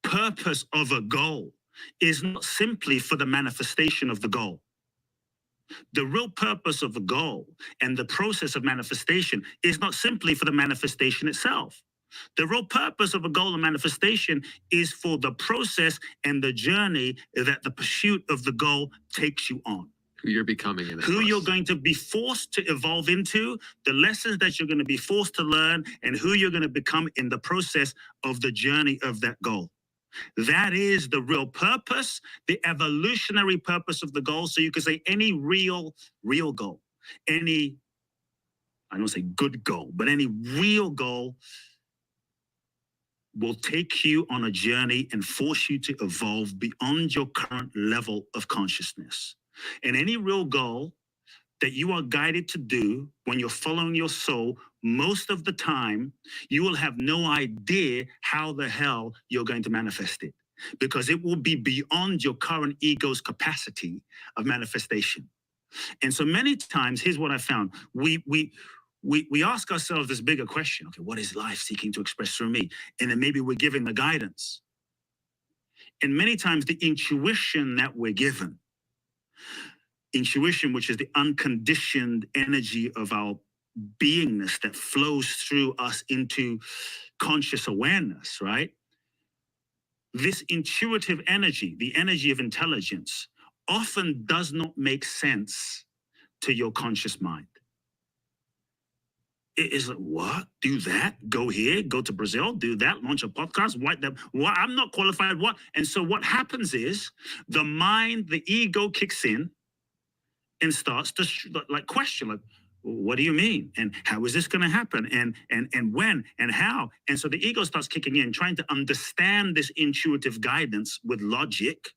purpose of a goal is not simply for the manifestation of the goal. The real purpose of the goal and the process of manifestation is not simply for the manifestation itself. The real purpose of a goal and manifestation is for the process and the journey that the pursuit of the goal takes you on. Who you're becoming in that Who process. you're going to be forced to evolve into, the lessons that you're going to be forced to learn, and who you're going to become in the process of the journey of that goal. That is the real purpose, the evolutionary purpose of the goal. So you could say any real goal, any, I don't say good goal, but any real goal will take you on a journey and force you to evolve beyond your current level of consciousness. And any real goal that you are guided to do when you're following your soul, most of the time, you will have no idea how the hell you're going to manifest it, because it will be beyond your current ego's capacity of manifestation. And so many times, here's what I found. We ask ourselves this bigger question. Okay, what is life seeking to express through me? And then maybe we're giving the guidance. And many times the intuition that we're given, intuition, which is the unconditioned energy of our beingness that flows through us into conscious awareness, right? This intuitive energy, the energy of intelligence, often does not make sense to your conscious mind. It is like, what? Do that? Go here, go to Brazil, do that, launch a podcast, what? I'm not qualified, what? And so what happens is the mind, the ego kicks in and starts to question, like, what do you mean? And how is this going to happen? And when and how? And so the ego starts kicking in, trying to understand this intuitive guidance with logic,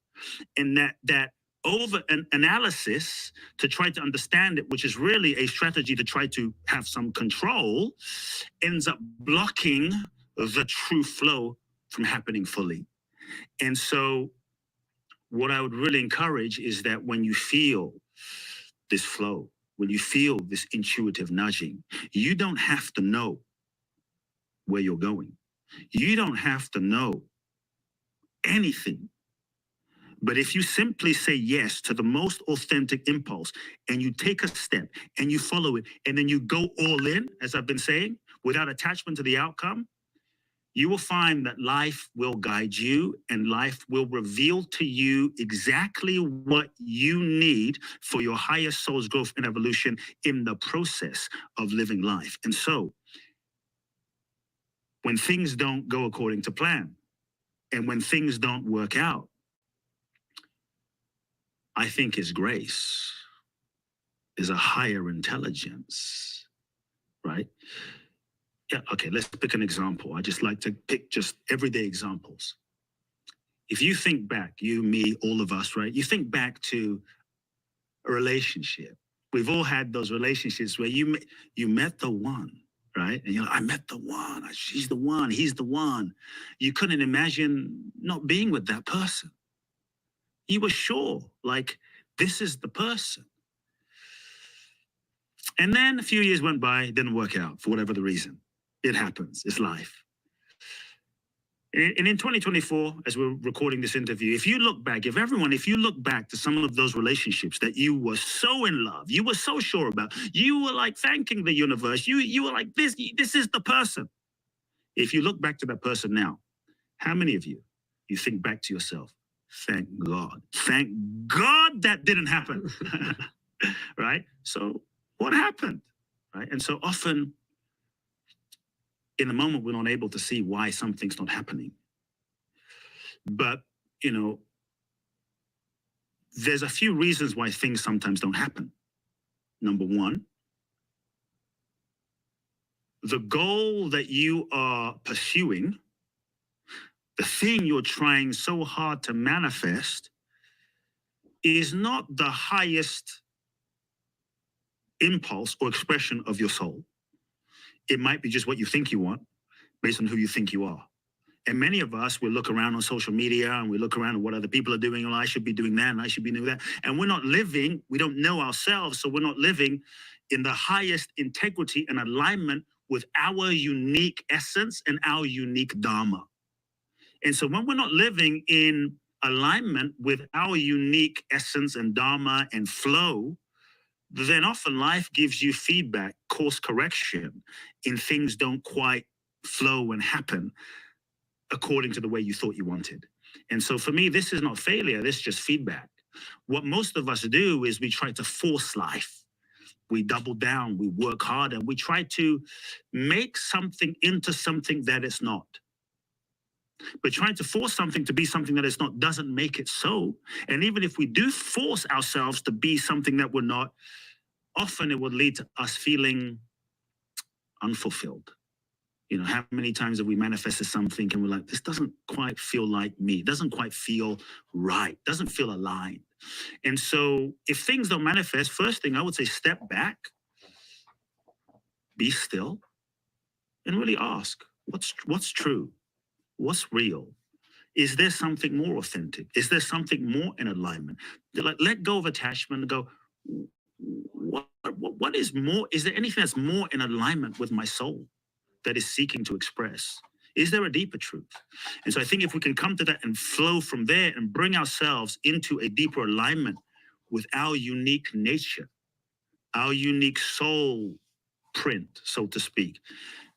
and that over an analysis to try to understand it, which is really a strategy to try to have some control, ends up blocking the true flow from happening fully. And so what I would really encourage is that when you feel this flow, when you feel this intuitive nudging, you don't have to know where you're going. You don't have to know anything. But if you simply say yes to the most authentic impulse, and you take a step and you follow it, and then you go all in, as I've been saying, without attachment to the outcome, you will find that life will guide you, and life will reveal to you exactly what you need for your higher soul's growth and evolution in the process of living life. And so, when things don't go according to plan, and when things don't work out, I think His grace is a higher intelligence, right? Yeah, okay, let's pick an example. I just like to pick just everyday examples. If you think back, you, me, all of us, right? You think back to a relationship. We've all had those relationships where you met the one, right? And you're like, I met the one, she's the one, he's the one. You couldn't imagine not being with that person. You were sure, like, This is the person. And then a few years went by, it didn't work out for whatever the reason. It happens, it's life. And in 2024, as we're recording this interview, if you look back, if you look back to some of those relationships that you were so in love, you were so sure about, you were like thanking the universe, you were like, this is the person. If you look back to that person now, how many of you think back to yourself, thank God that didn't happen, right? So what happened, right? And so often in the moment, we're not able to see why something's not happening. But, there's a few reasons why things sometimes don't happen. Number one, the goal that you are pursuing, the thing you're trying so hard to manifest, is not the highest impulse or expression of your soul. It might be just what you think you want based on who you think you are. And many of us will look around on social media and we look around at what other people are doing. I should be doing that and I should be doing that. And we're not living, we don't know ourselves. So we're not living in the highest integrity and alignment with our unique essence and our unique Dharma. And so when we're not living in alignment with our unique essence and Dharma and flow, then often life gives you feedback, course correction, and things don't quite flow and happen according to the way you thought you wanted. And so for me, this is not failure, this is just feedback. What most of us do is we try to force life. We double down, we work hard, and we try to make something into something that it's not. But trying to force something to be something that it's not doesn't make it so. And even if we do force ourselves to be something that we're not, often it would lead to us feeling unfulfilled. How many times have we manifested something and we're like, this doesn't quite feel like me, doesn't quite feel right, doesn't feel aligned. And so if things don't manifest, first thing I would say, step back, be still, and really ask, what's true? What's real? Is there something more authentic? Is there something more in alignment? Let go of attachment and go, what is more? Is there anything that's more in alignment with my soul that is seeking to express? Is there a deeper truth? And so I think if we can come to that and flow from there and bring ourselves into a deeper alignment with our unique nature, our unique soul print, so to speak,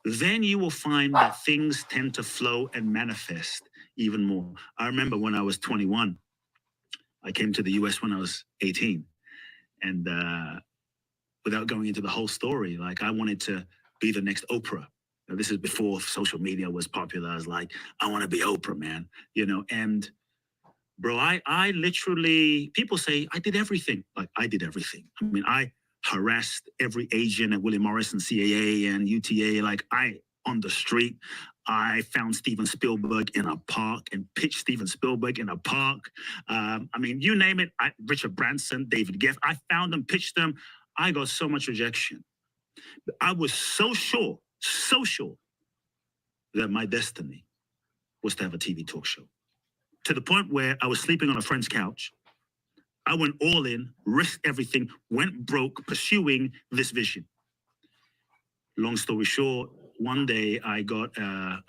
then you will find that things tend to flow and manifest even more. I remember when I was 21, I came to the US when I was 18. And without going into the whole story, I wanted to be the next Oprah. Now, this is before social media was popular. I was like, I want to be Oprah, man. And bro, I literally, people say I did everything. I did everything. I mean, I harassed every agent at William Morris and CAA and UTA. On the street, I found Steven Spielberg in a park and pitched Steven Spielberg in a park. You name it, Richard Branson, David Geffen, I found them, pitched them. I got so much rejection. I was so sure that my destiny was to have a TV talk show. To the point where I was sleeping on a friend's couch. I went all in, risked everything, went broke, pursuing this vision. Long story short, one day I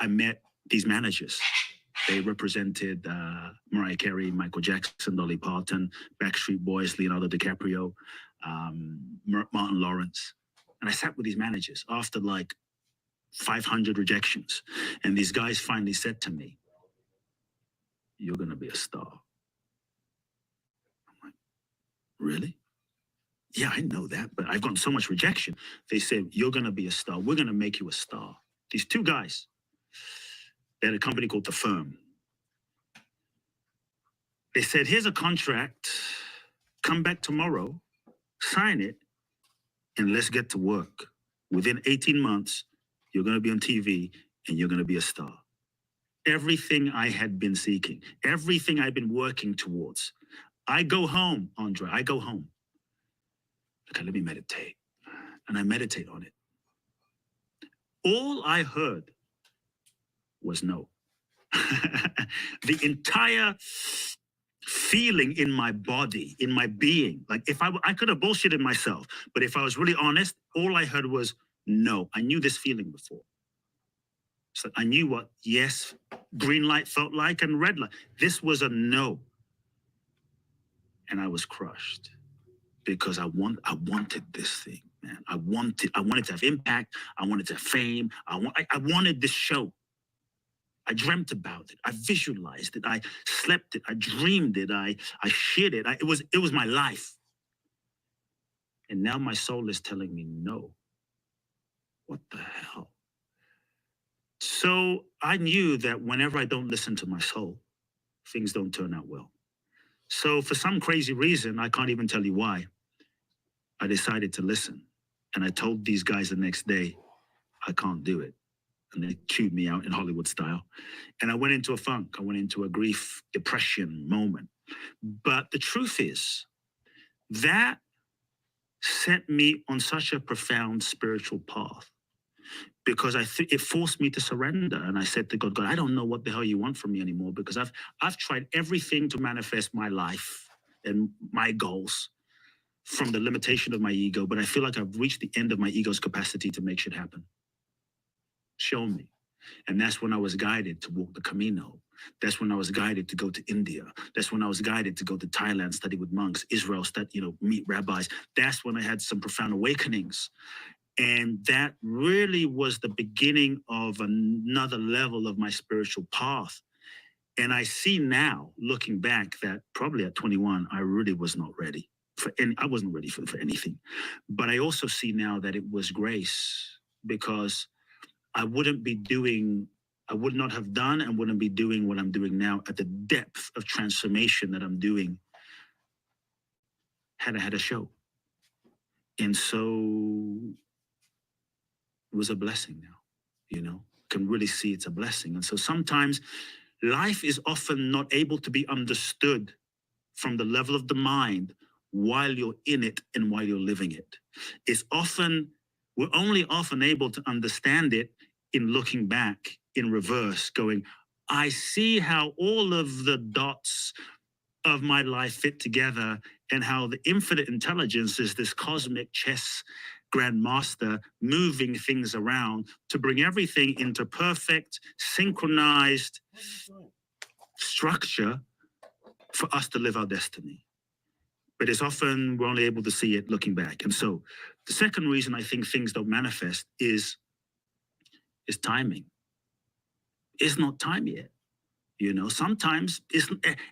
met these managers. They represented Mariah Carey, Michael Jackson, Dolly Parton, Backstreet Boys, Leonardo DiCaprio, Martin Lawrence. And I sat with these managers after 500 rejections. And these guys finally said to me, you're going to be a star. I'm like, really? Yeah, I know that, but I've gotten so much rejection. They said, you're going to be a star. We're going to make you a star. These two guys, they had a company called The Firm. They said, here's a contract. Come back tomorrow, sign it, and let's get to work. Within 18 months, you're going to be on TV and you're going to be a star. Everything I had been seeking, everything I've been working towards. I go home, Andre, I go home. Okay, let me meditate. And I meditate on it. All I heard was no. The entire feeling in my body, in my being. Like if I could have bullshitted myself, but if I was really honest, all I heard was no. I knew this feeling before. So I knew what yes, green light felt like and red light. This was a no. And I was crushed because I wanted this thing, man. I wanted to have impact. I wanted to have fame. I wanted this show. I dreamt about it. I visualized it. I slept it. I dreamed it. I shit it. It was my life. And now my soul is telling me no. What the hell? So I knew that whenever I don't listen to my soul, things don't turn out well. So for some crazy reason, I can't even tell you why, I decided to listen. And I told these guys the next day, I can't do it. And they chewed me out in Hollywood style. And I went into a funk. I went into a grief, depression moment. But the truth is, that set me on such a profound spiritual path, because it forced me to surrender. And I said to God, God, I don't know what the hell you want from me anymore, because I've tried everything to manifest my life and my goals from the limitation of my ego, but I feel like I've reached the end of my ego's capacity to make shit happen. Show me. And that's when I was guided to walk the Camino. That's when I was guided to go to India. That's when I was guided to go to Thailand, study with monks, Israel, meet rabbis. That's when I had some profound awakenings. And that really was the beginning of another level of my spiritual path. And I see now, looking back, that probably at 21, I really was not ready I wasn't ready for anything. But I also see now that it was grace, because I would not have done and wouldn't be doing what I'm doing now at the depth of transformation that I'm doing had I had a show. And so it was a blessing now, can really see it's a blessing. And so sometimes life is often not able to be understood from the level of the mind while you're in it and while you're living it. We're only often able to understand it in looking back in reverse, going, I see how all of the dots of my life fit together, and how the infinite intelligence is this cosmic chess grandmaster moving things around to bring everything into perfect, synchronized structure for us to live our destiny. But it's often we're only able to see it looking back. And so the second reason I think things don't manifest is timing. It's not time yet. Sometimes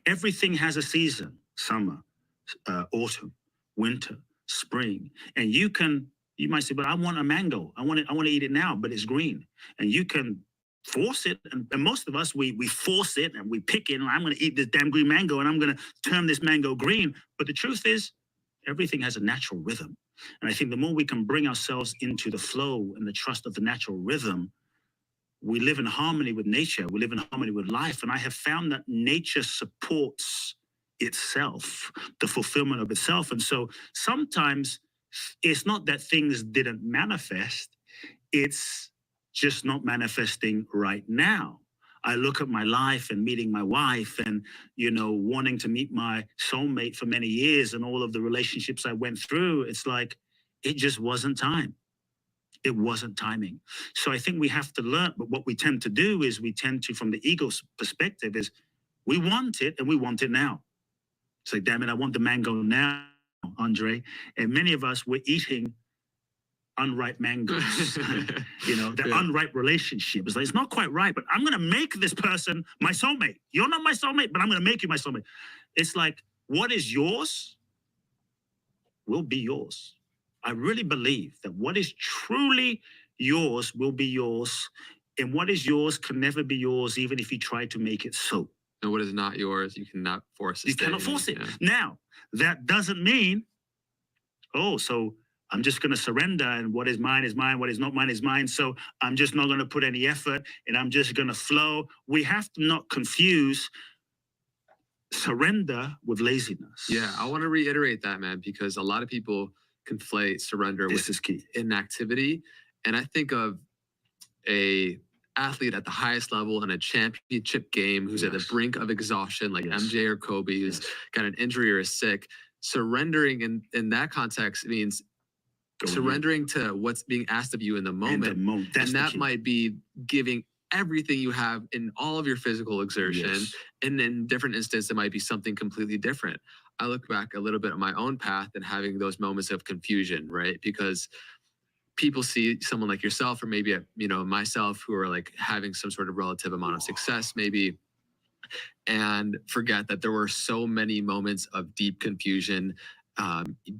everything has a season: summer, autumn, winter, spring. And you might say, but I want a mango. I want to eat it now, but it's green. And you can force it. And most of us, we force it and we pick it. And I'm going to eat this damn green mango and I'm going to turn this mango green. But the truth is, everything has a natural rhythm. And I think the more we can bring ourselves into the flow and the trust of the natural rhythm, we live in harmony with nature. We live in harmony with life. And I have found that nature supports itself, the fulfillment of itself. And so sometimes it's not that things didn't manifest. It's just not manifesting right now. I look at my life and meeting my wife and, wanting to meet my soulmate for many years and all of the relationships I went through. It's like, it just wasn't time. It wasn't timing. So I think we have to learn, but what we tend to do is from the ego's perspective, is we want it and we want it now. It's like, damn it, I want the mango now, Andre. And many of us, we're eating unripe mangoes, the unripe relationship. It's like, it's not quite right, but I'm going to make this person my soulmate. You're not my soulmate, but I'm going to make you my soulmate. It's like, what is yours will be yours. I really believe that what is truly yours will be yours, and what is yours can never be yours, even if you try to make it so. And what is not yours, you cannot force it. You cannot force it. Yeah. Now, that doesn't mean, so I'm just going to surrender, and what is mine, what is not mine is mine. So I'm just not going to put any effort, and I'm just going to flow. We have to not confuse surrender with laziness. Yeah, I want to reiterate that, man, because a lot of people conflate surrender with inactivity. And I think of a athlete at the highest level in a championship game who's at the brink of exhaustion, like MJ or Kobe, who's got an injury or is sick. Surrendering in that context means surrendering to what's being asked of you in the moment. And that might be giving everything you have in all of your physical exertion. And in different instances, it might be something completely different. I look back a little bit at my own path and having those moments of confusion, right? Because people see someone like yourself, or maybe, you know, myself, who are like having some sort of relative amount of success, maybe, and forget that there were so many moments of deep confusion,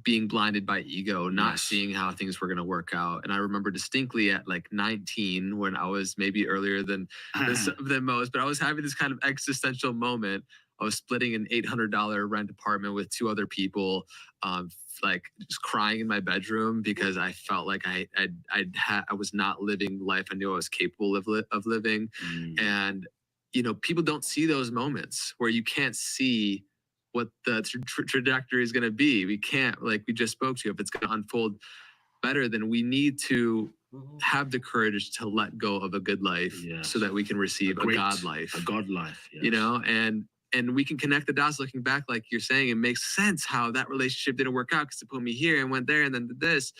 being blinded by ego, not seeing how things were going to work out. And I remember distinctly at like 19, when I was maybe earlier than most, but I was having this kind of existential moment. I was splitting an $800 rent apartment with 2 other people, like just crying in my bedroom because I felt like I was not living life I knew I was capable of living. And you know, people don't see those moments where you can't see what the trajectory is going to be. We can't, like we just spoke to, if it's going to unfold better, then we need to have the courage to let go of a good life so that we can receive a God life. A God life, you know, and we can connect the dots looking back, like you're saying. It makes sense how that relationship didn't work out because it put me here and went there and then did this.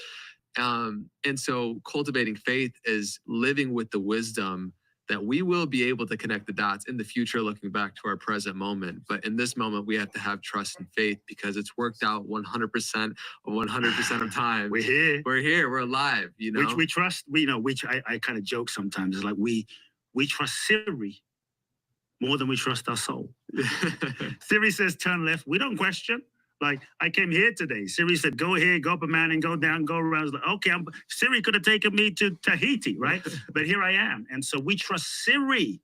And so cultivating faith is living with the wisdom that we will be able to connect the dots in the future, looking back to our present moment. But in this moment, we have to have trust and faith because it's worked out 100% of time. We're here. We're here. We're alive. You know, which we trust. You know, which I kind of joke sometimes. It's like we trust Siri more than we trust our soul. Siri says turn left. We don't question. Like, I came here today. Siri said, go here, go up a mountain, go down, go around. I was like, okay, Siri could have taken me to Tahiti, right? But here I am. And so we trust Siri.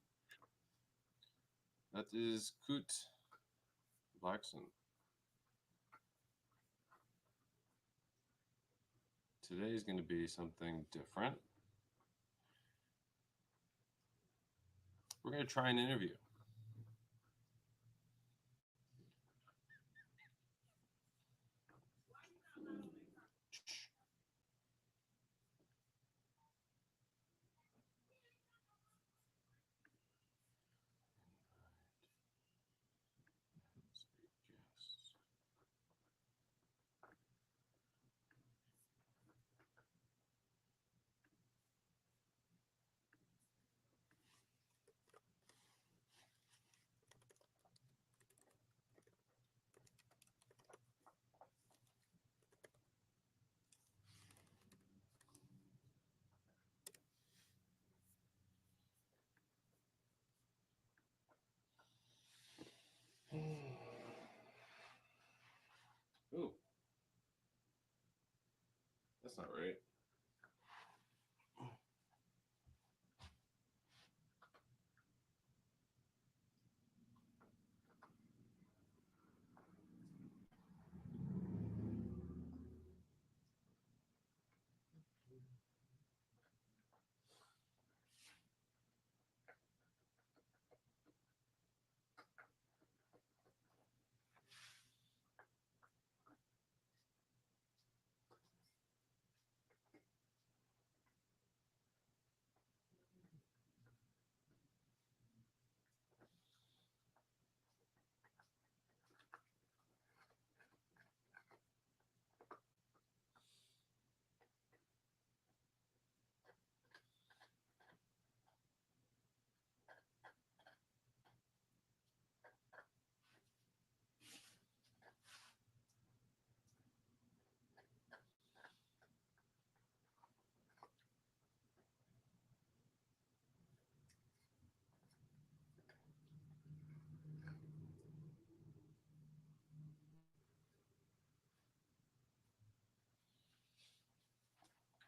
That is Kurt Blackson. Today is going to be something different. We're going to try an interview. Ooh. That's not right.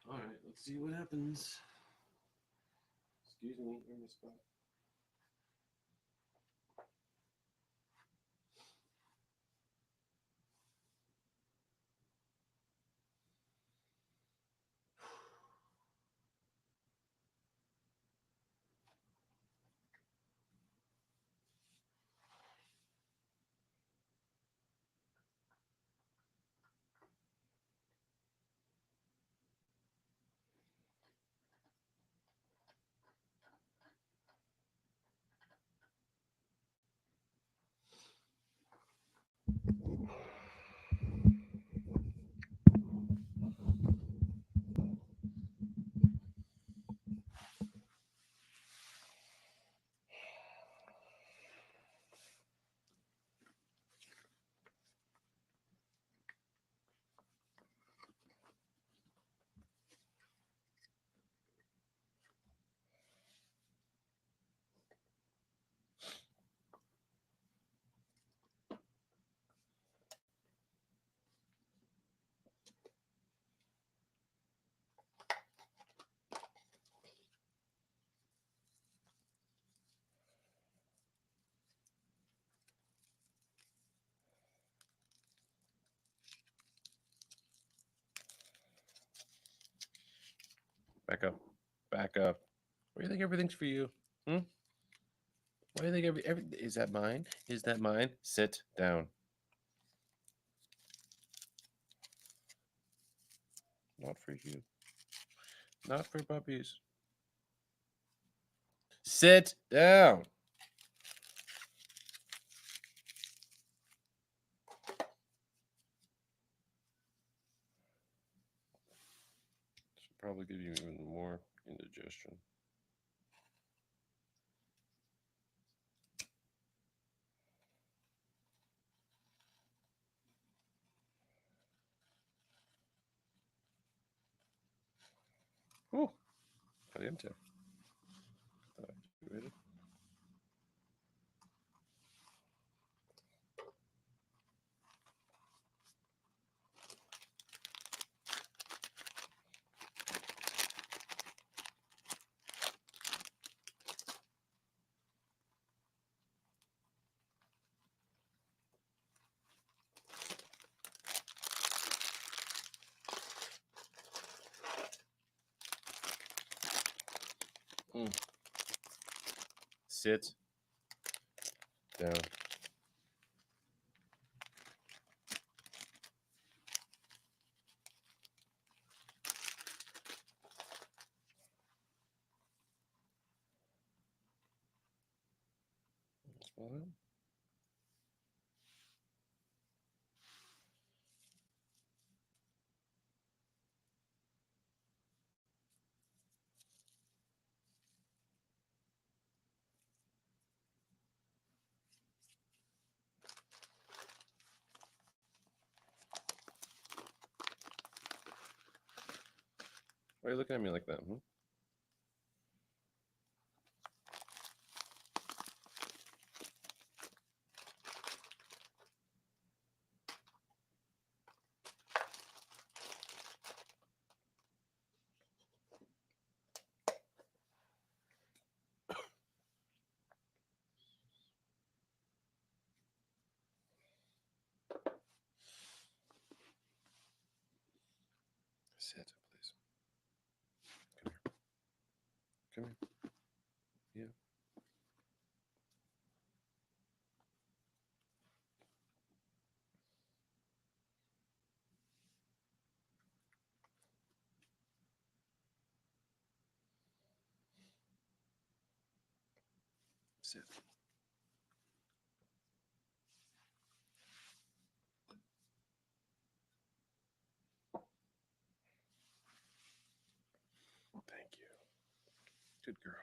All right, let's see what happens. Excuse me, you're in the spot. Back up. Back up. Why do you think everything's for you? Why do you think every is that mine? Is that mine? Sit down. Not for you. Not for puppies. Sit down. Should probably give you even more indigestion. Caliente. Activated. Sit down. Smell that? Why are you looking at me like that? Sit, please. Come here. Come here. Yeah. Sit. Thank you. Good girl.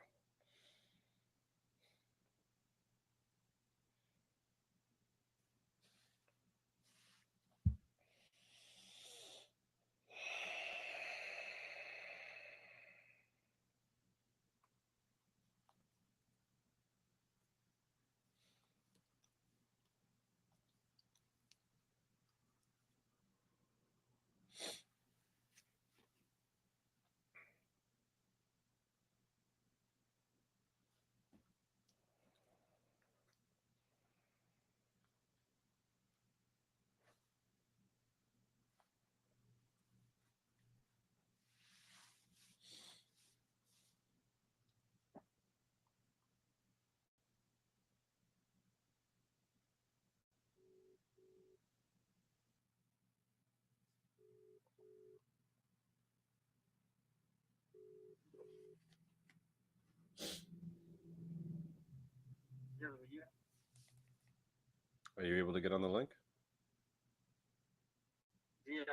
Are you able to get on the link? Yeah,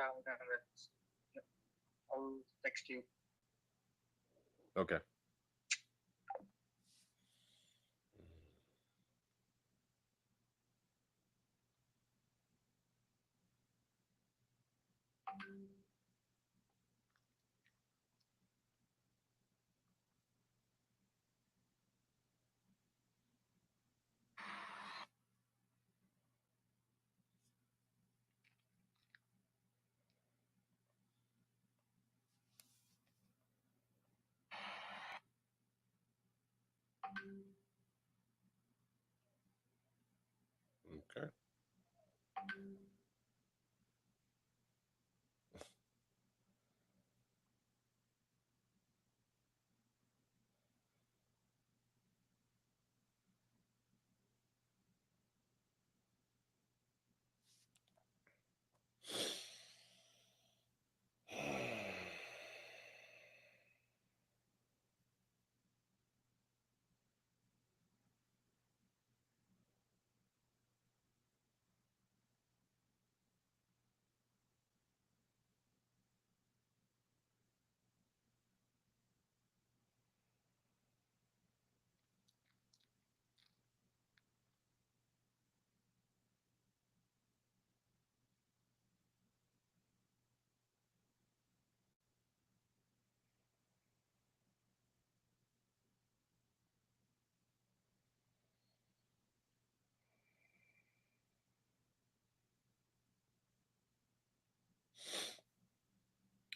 I'll text you. Okay. Okay.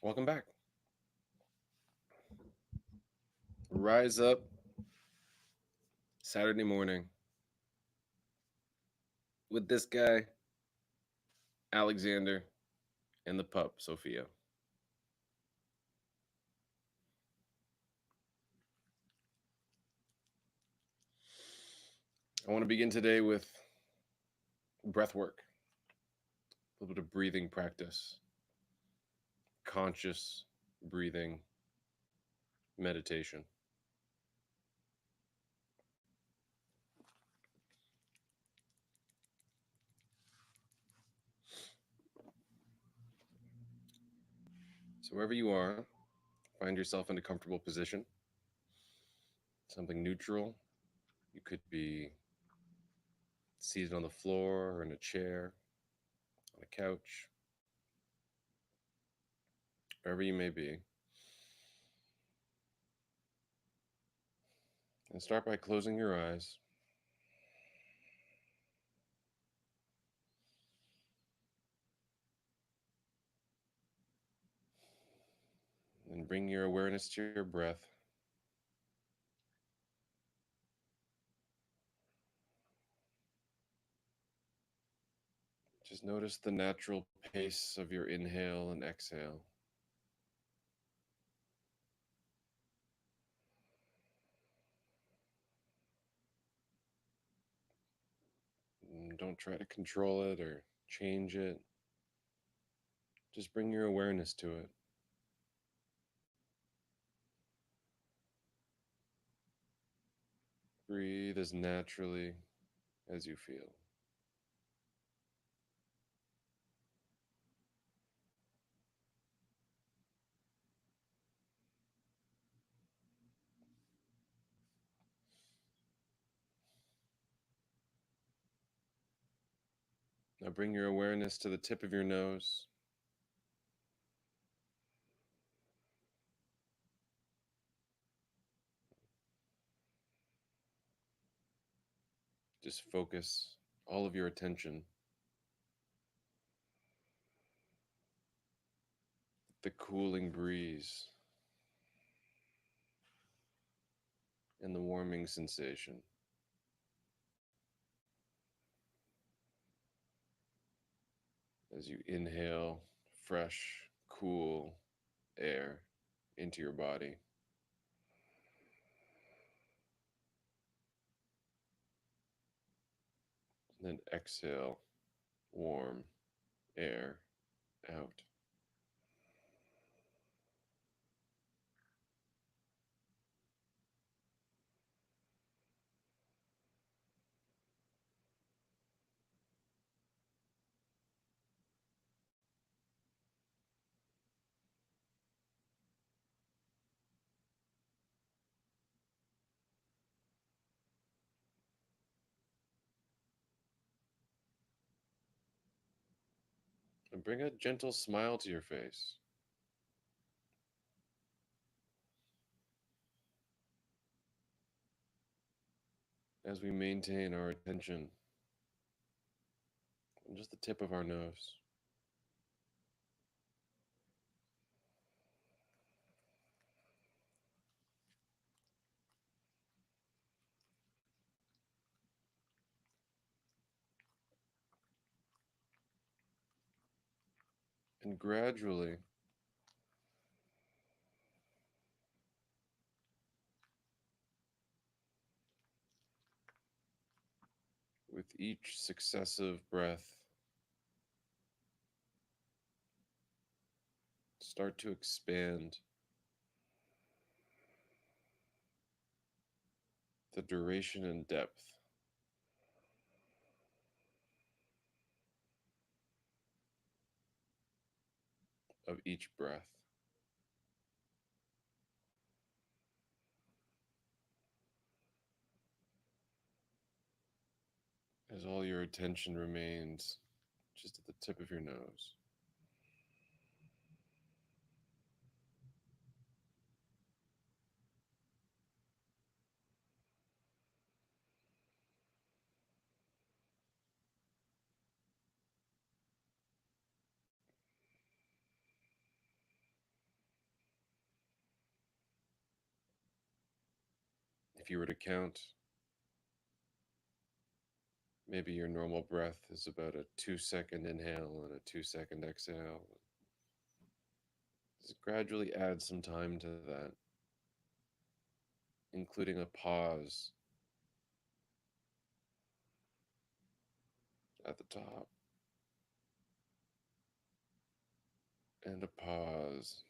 Welcome back. Rise up Saturday morning with this guy, Alexander, and the pup, Sophia. I want to begin today with breath work, a little bit of breathing practice, conscious breathing, meditation. So wherever you are, find yourself in a comfortable position, something neutral. You could be seated on the floor or in a chair, on a couch, wherever you may be. And start by closing your eyes. And bring your awareness to your breath. Just notice the natural pace of your inhale and exhale. Don't try to control it or change it. Just bring your awareness to it. Breathe as naturally as you feel. Now bring your awareness to the tip of your nose. Just focus all of your attention. The cooling breeze and the warming sensation. As you inhale fresh, cool air into your body. And then exhale warm air out. And bring a gentle smile to your face. As we maintain our attention on just the tip of our nose. And gradually, with each successive breath, start to expand the duration and depth of each breath. As all your attention remains just at the tip of your nose. If you were to count, maybe your normal breath is about a 2-second inhale and a 2-second exhale. Just gradually add some time to that, including a pause at the top and a pause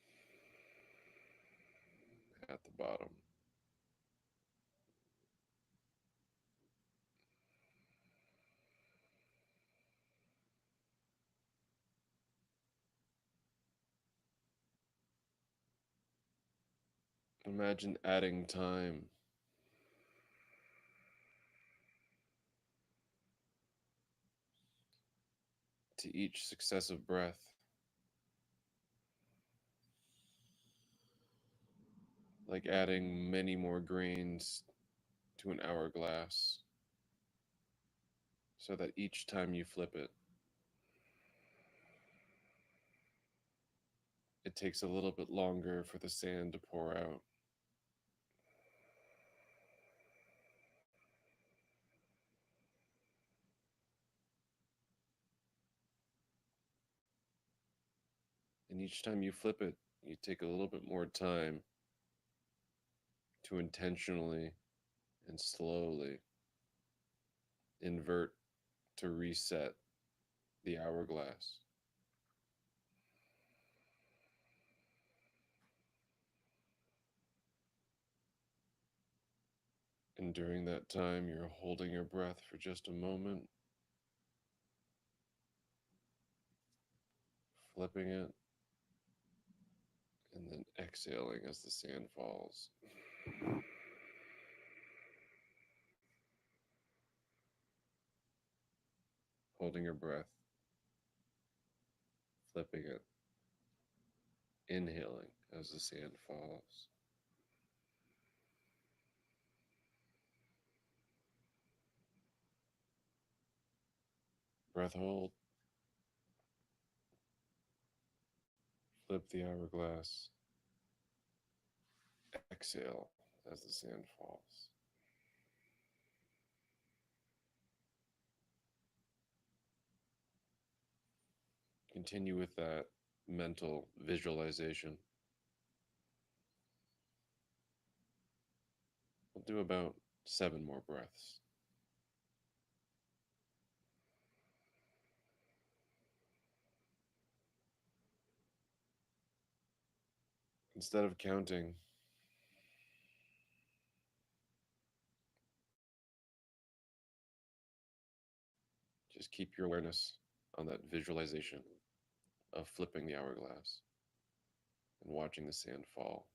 at the bottom. Imagine adding time to each successive breath. Like adding many more grains to an hourglass, so that each time you flip it, it takes a little bit longer for the sand to pour out. And each time you flip it, you take a little bit more time to intentionally and slowly invert to reset the hourglass. And during that time, you're holding your breath for just a moment, flipping it, and then exhaling as the sand falls. Holding your breath, flipping it, inhaling as the sand falls. Breath hold. Flip the hourglass. Exhale as the sand falls. Continue with that mental visualization. We'll do about 7 more breaths. Instead of counting, just keep your awareness on that visualization of flipping the hourglass and watching the sand fall.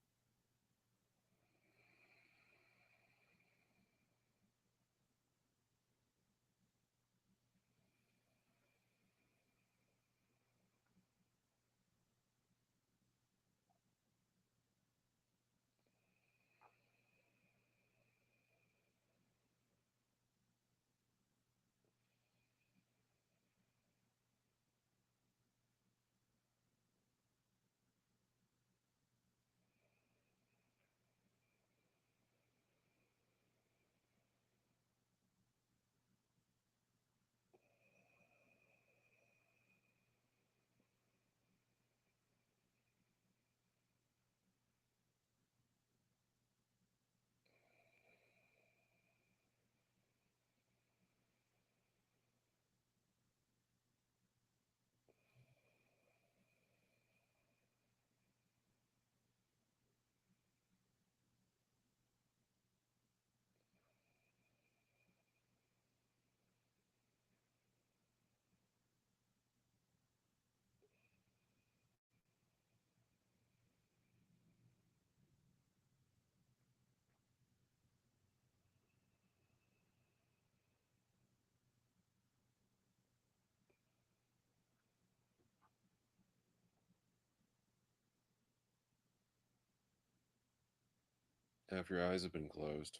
After your eyes have been closed,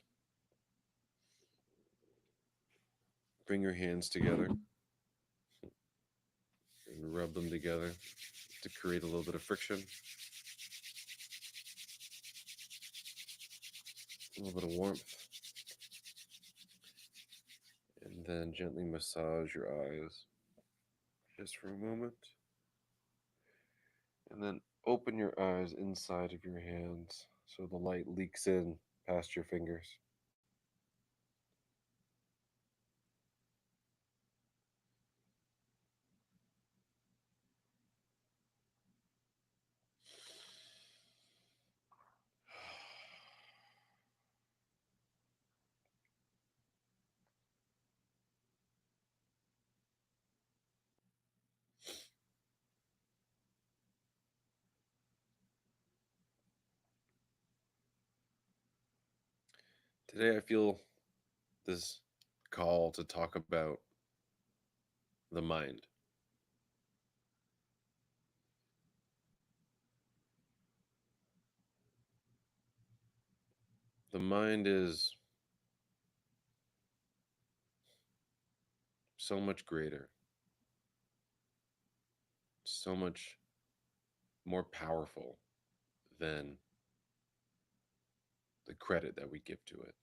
bring your hands together and rub them together to create a little bit of friction, a little bit of warmth, and then gently massage your eyes just for a moment. And then open your eyes inside of your hands so the light leaks in past your fingers. Today I feel this call to talk about the mind. The mind is so much greater, so much more powerful than the credit that we give to it.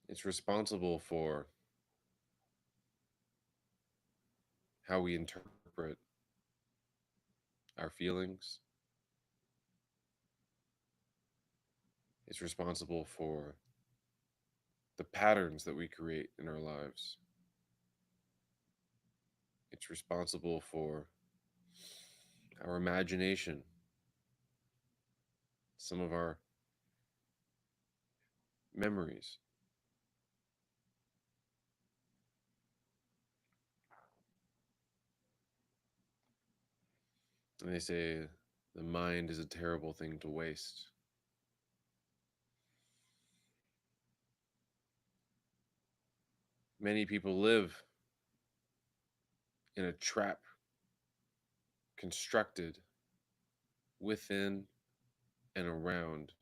It's responsible for how we interpret our feelings. It's responsible for the patterns that we create in our lives. It's responsible for our imagination, some of our memories. And they say the mind is a terrible thing to waste. Many people live in a trap constructed within and around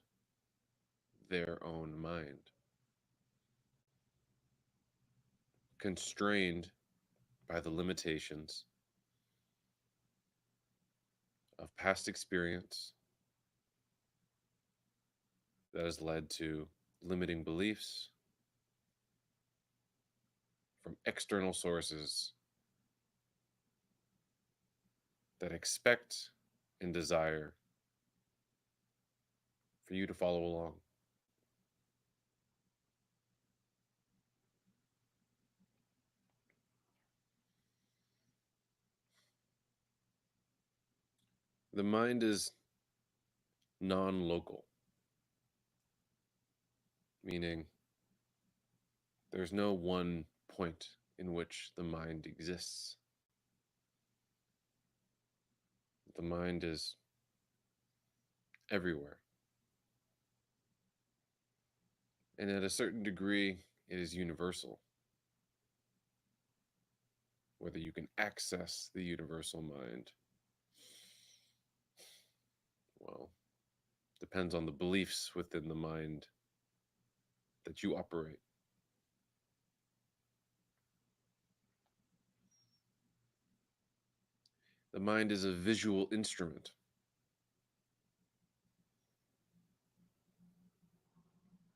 their own mind, constrained by the limitations of past experience that has led to limiting beliefs from external sources that expect and desire for you to follow along. The mind is non-local, meaning there's no one point in which the mind exists. The mind is everywhere. And at a certain degree, it is universal. Whether you can access the universal mind, well, depends on the beliefs within the mind that you operate. The mind is a visual instrument.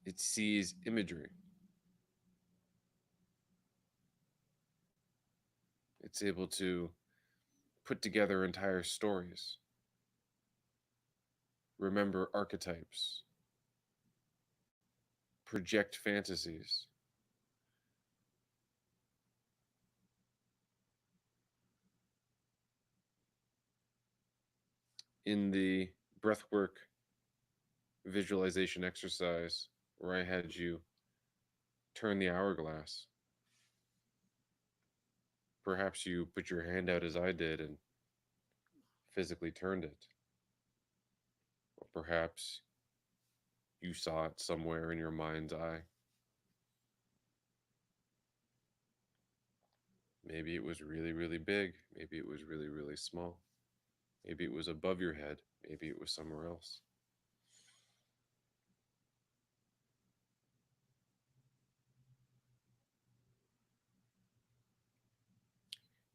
It sees imagery. It's able to put together entire stories, remember archetypes, project fantasies. In the breathwork visualization exercise where I had you turn the hourglass, perhaps you put your hand out as I did and physically turned it. Or perhaps you saw it somewhere in your mind's eye. Maybe it was really, really big. Maybe it was really, really small. Maybe it was above your head. Maybe it was somewhere else.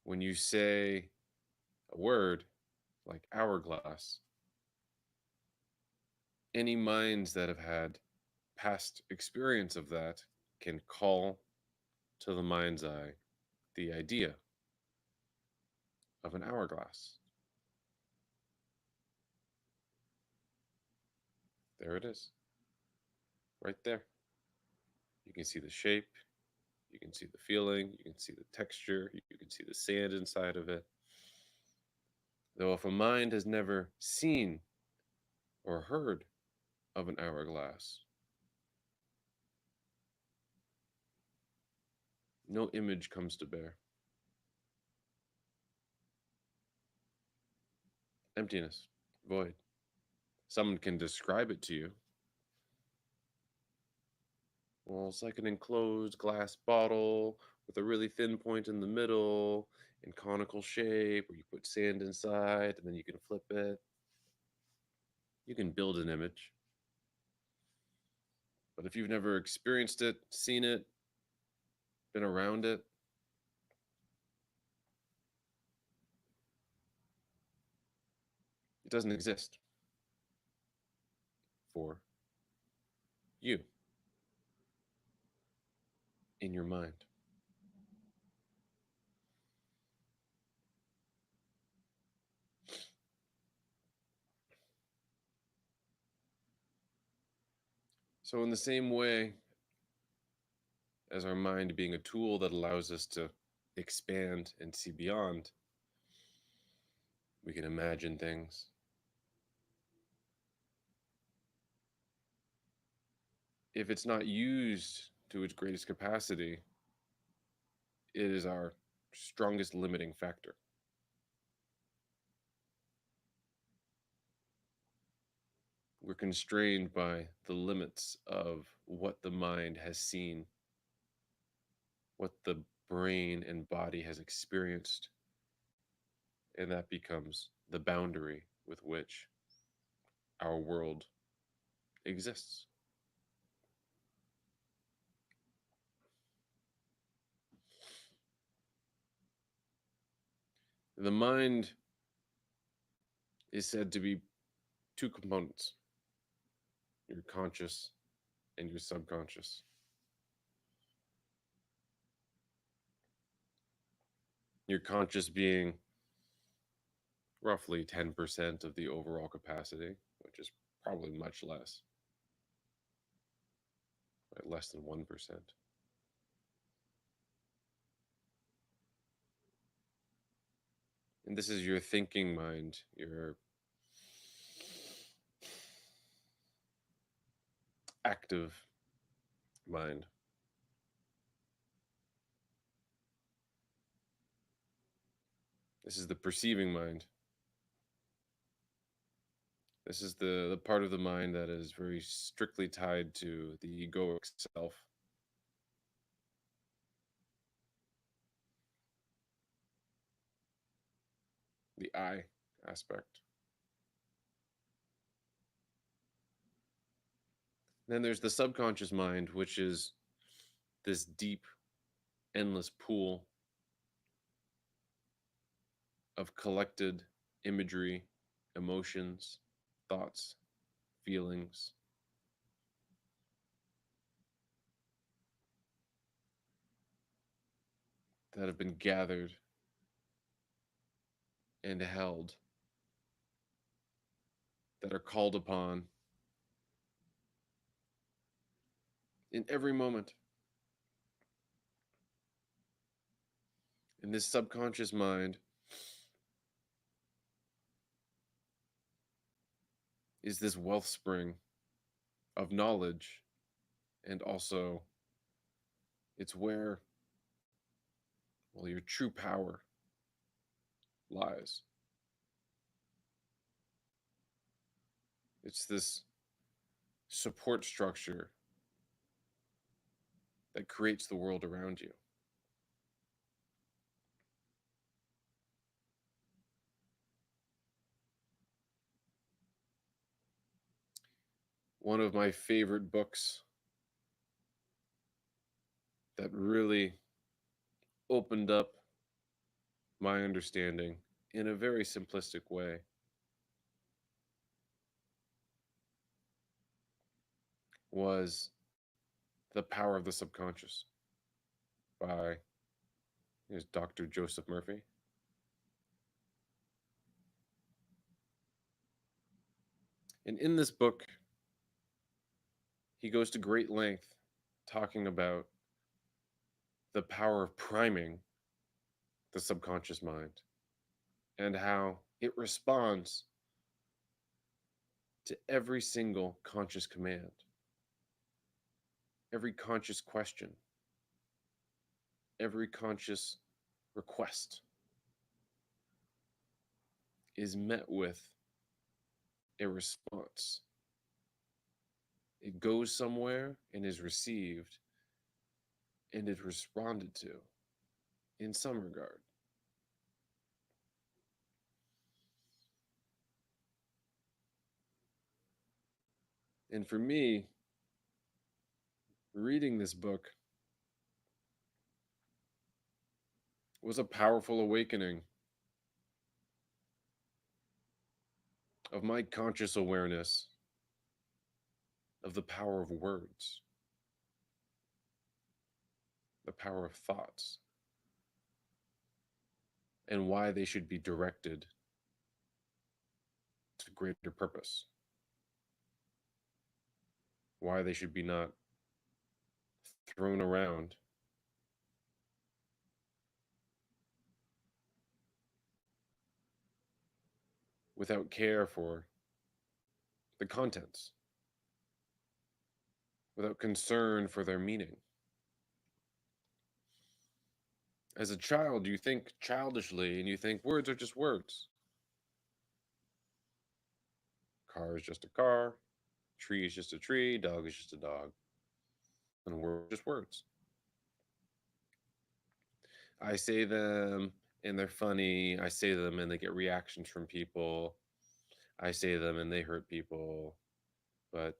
When you say a word like hourglass, any minds that have had past experience of that can call to the mind's eye the idea of an hourglass. There it is, right there. You can see the shape, you can see the feeling, you can see the texture, you can see the sand inside of it. Though if a mind has never seen or heard of an hourglass, no image comes to bear. Emptiness, void. Someone can describe it to you. Well, it's like an enclosed glass bottle with a really thin point in the middle in conical shape where you put sand inside and then you can flip it. You can build an image. But if you've never experienced it, seen it, been around it, it doesn't exist for you in your mind. So in the same way as our mind being a tool that allows us to expand and see beyond, we can imagine things. If it's not used to its greatest capacity, it is our strongest limiting factor. We're constrained by the limits of what the mind has seen, what the brain and body has experienced, and that becomes the boundary with which our world exists. The mind is said to be two components: your conscious and your subconscious. Your conscious being roughly 10% of the overall capacity, which is probably much less, right? Less than 1%. And this is your thinking mind, your active mind. This is the perceiving mind. This is the part of the mind that is very strictly tied to the egoic self. The I aspect. Then there's the subconscious mind, which is this deep, endless pool of collected imagery, emotions, thoughts, feelings. That have been gathered and held, that are called upon in every moment. In this subconscious mind is this wellspring of knowledge, and also it's where, well, your true power lies. It's this support structure that creates the world around you. one of my favorite books that really opened up my understanding in a very simplistic way. Was The Power of the Subconscious by Dr. Joseph Murphy. And in this book, he goes to great length talking about the power of priming the subconscious mind and how it responds to every single conscious command, every conscious question, every conscious request is met with a response. It goes somewhere and is received and is responded to in some regard. And for me, reading this book was a powerful awakening of my conscious awareness of the power of words, the power of thoughts, and why they should be directed to greater purpose, why they should be not thrown around without care for the contents, without concern for their meaning. As a child, you think childishly and you think words are just words. Car is just a car, tree is just a tree, dog is just a dog, and words are just words. I say them and they're funny. I say them and they get reactions from people. I say them and they hurt people. But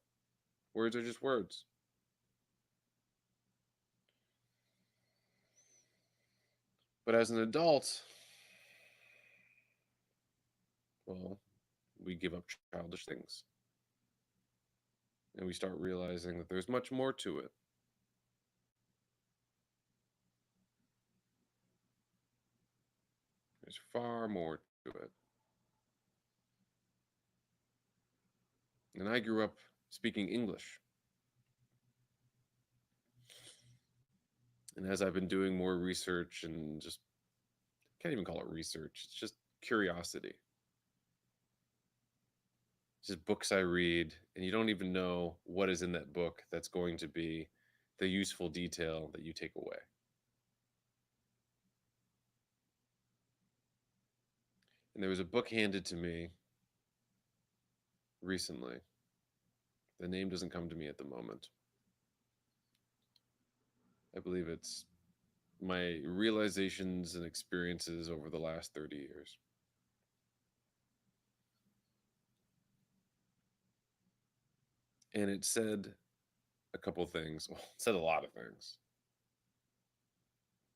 words are just words. But as an adult, well, we give up childish things. And we start realizing that there's much more to it. There's far more to it. And I grew up speaking English. And as I've been doing more research and just can't even call it research, it's just curiosity. It's just books I read, and you don't even know what is in that book that's going to be the useful detail that you take away. And there was a book handed to me recently. The name doesn't come to me at the moment. I believe it's my realizations and experiences over the last 30 years. And it said a couple things. Well, it said a lot of things.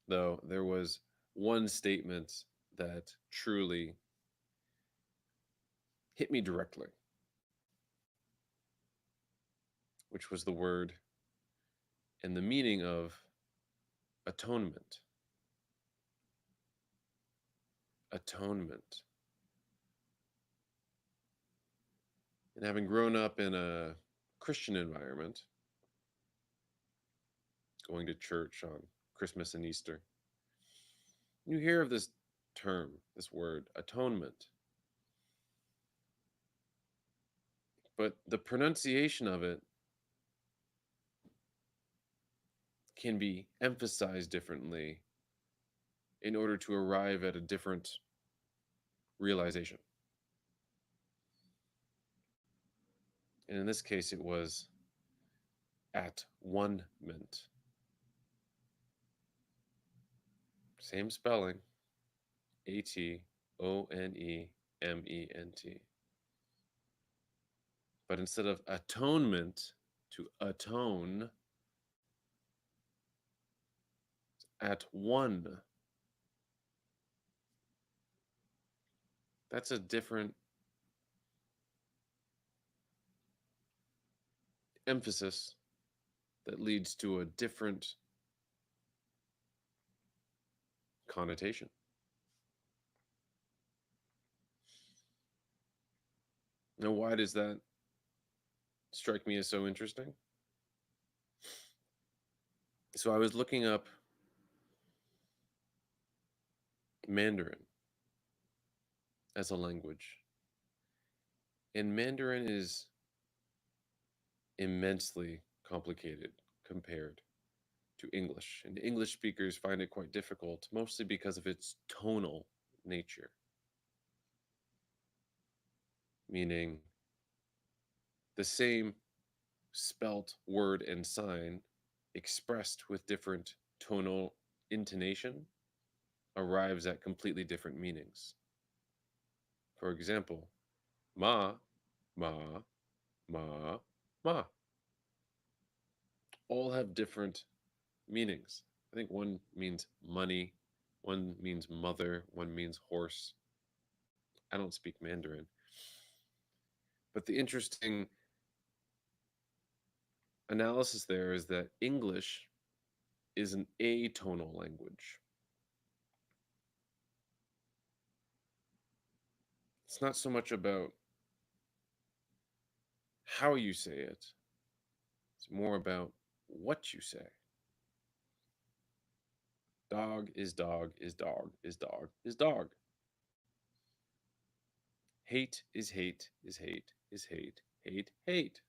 Though there was one statement that truly hit me directly, which was the word and the meaning of atonement. Atonement. And having grown up in a Christian environment, going to church on Christmas and Easter, you hear of this term, this word, atonement. But the pronunciation of it can be emphasized differently in order to arrive at a different realization. And in this case, it was at one-ment. Same spelling, Atonement. But But instead of atonement, to atone, at one. That's a different emphasis that leads to a different connotation. Now, why does that strike me as so interesting? So I was looking up Mandarin as a language, and Mandarin is immensely complicated compared to English, and English speakers find it quite difficult, mostly because of its tonal nature, meaning the same spelt word and sign expressed with different tonal intonation arrives at completely different meanings. For example, ma, ma, ma, ma all have different meanings. I think one means money, one means mother, one means horse. I don't speak Mandarin. But the interesting analysis there is that English is an atonal language. It's not so much about how you say it, it's more about what you say. Dog is dog is dog is dog is dog. Hate is hate is hate is hate, hate, hate.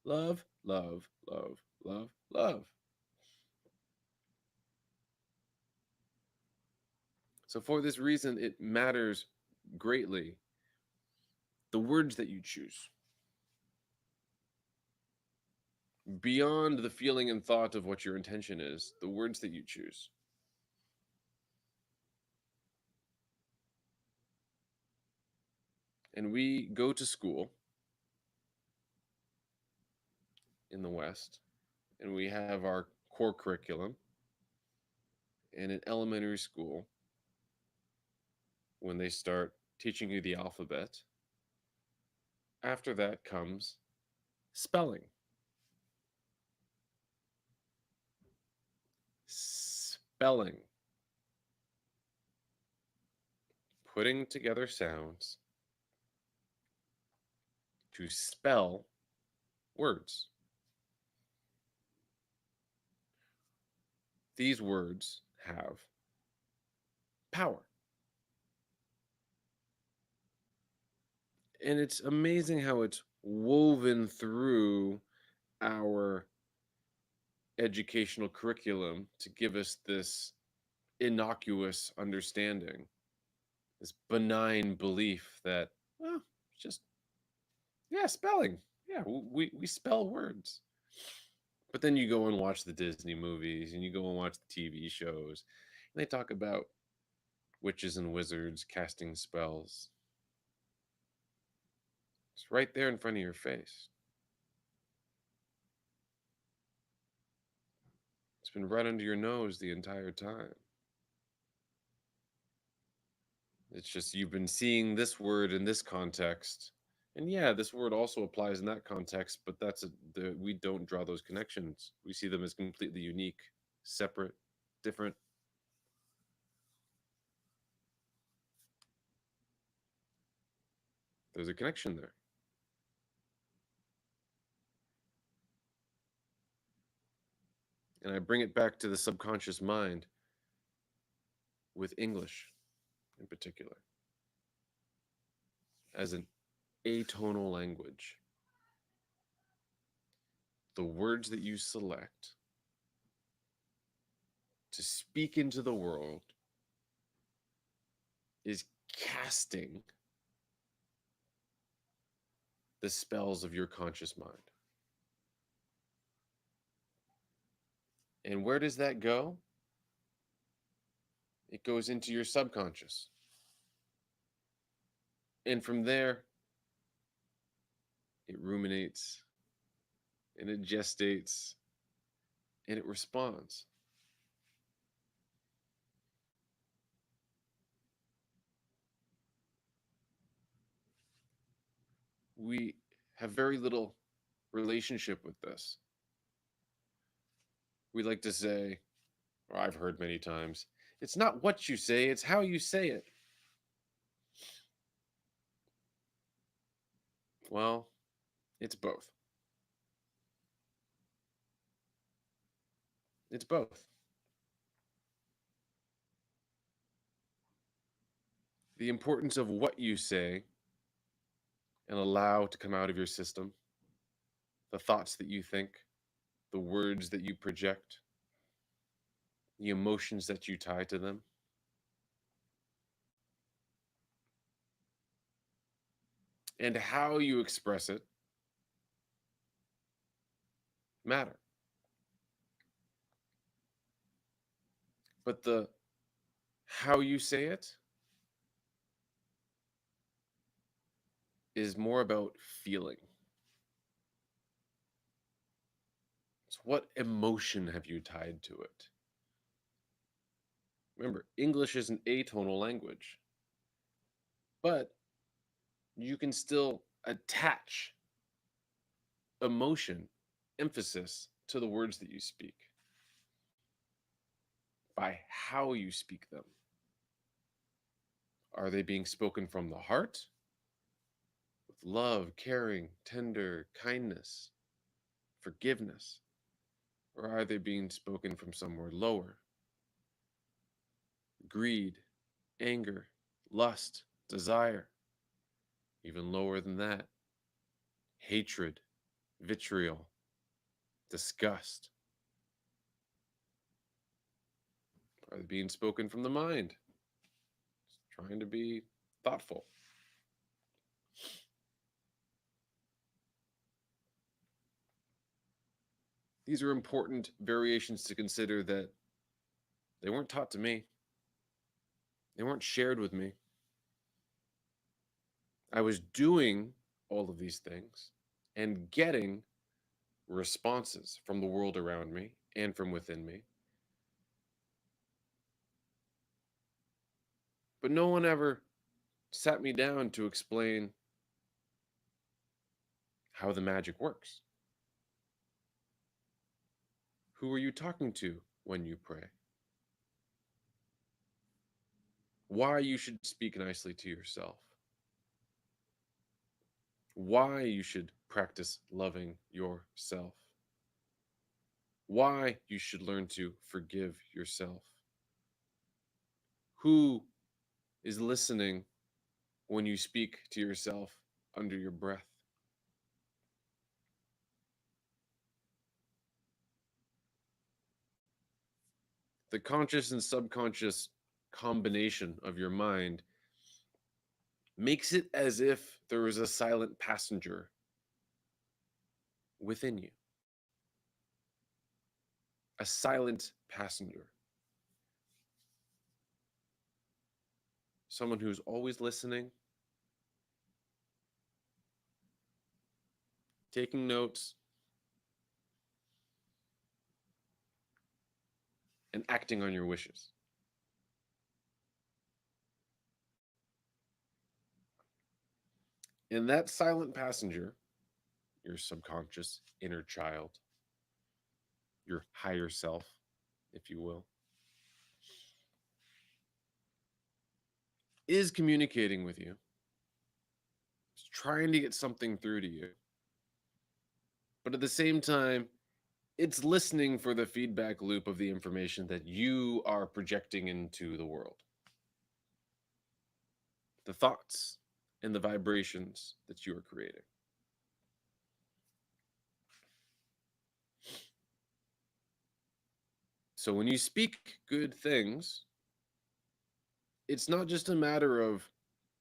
Love, love, love, love, love. So for this reason, it matters greatly the words that you choose. Beyond the feeling and thought of what your intention is, the words that you choose. And we go to school in the West, and we have our core curriculum. And in elementary school, when they start teaching you the alphabet, after that comes spelling. Spelling. Putting together sounds to spell words. These words have power. And it's amazing how it's woven through our educational curriculum to give us this innocuous understanding, this benign belief that, well, it's just, yeah, spelling. Yeah, we spell words. But then you go and watch the Disney movies and you go and watch the TV shows, and they talk about witches and wizards casting spells. It's right there in front of your face. It's been right under your nose the entire time. It's just you've been seeing this word in this context. And yeah, this word also applies in that context, but we don't draw those connections. We see them as completely unique, separate, different. There's a connection there. And I bring it back to the subconscious mind with English in particular as an atonal language. The words that you select to speak into the world is casting the spells of your conscious mind. And where does that go? It goes into your subconscious. And from there, it ruminates, and it gestates, and it responds. We have very little relationship with this. We like to say, or I've heard many times, it's not what you say, it's how you say it. Well, it's both. It's both. The importance of what you say and allow to come out of your system, the thoughts that you think, the words that you project, the emotions that you tie to them. And how you express it matter. But the how you say it is more about feeling. So what emotion have you tied to it? Remember, English is an atonal language, but you can still attach emotion, emphasis to the words that you speak by how you speak them. Are they being spoken from the heart? With love, caring, tender, kindness, forgiveness? Or are they being spoken from somewhere lower? Greed, anger, lust, desire, even lower than that. Hatred, vitriol, disgust. Are they being spoken from the mind? Trying to be thoughtful. These are important variations to consider that they weren't taught to me. They weren't shared with me. I was doing all of these things and getting responses from the world around me and from within me. But no one ever sat me down to explain how the magic works. Who are you talking to when you pray? Why you should speak nicely to yourself? Why you should practice loving yourself? Why you should learn to forgive yourself? Who is listening when you speak to yourself under your breath? The conscious and subconscious combination of your mind makes it as if there is a silent passenger within you. A silent passenger. Someone who's always listening, taking notes, and acting on your wishes. And that silent passenger, your subconscious inner child, your higher self, if you will, is communicating with you. It's trying to get something through to you. But at the same time, it's listening for the feedback loop of the information that you are projecting into the world. The thoughts and the vibrations that you are creating. So when you speak good things, it's not just a matter of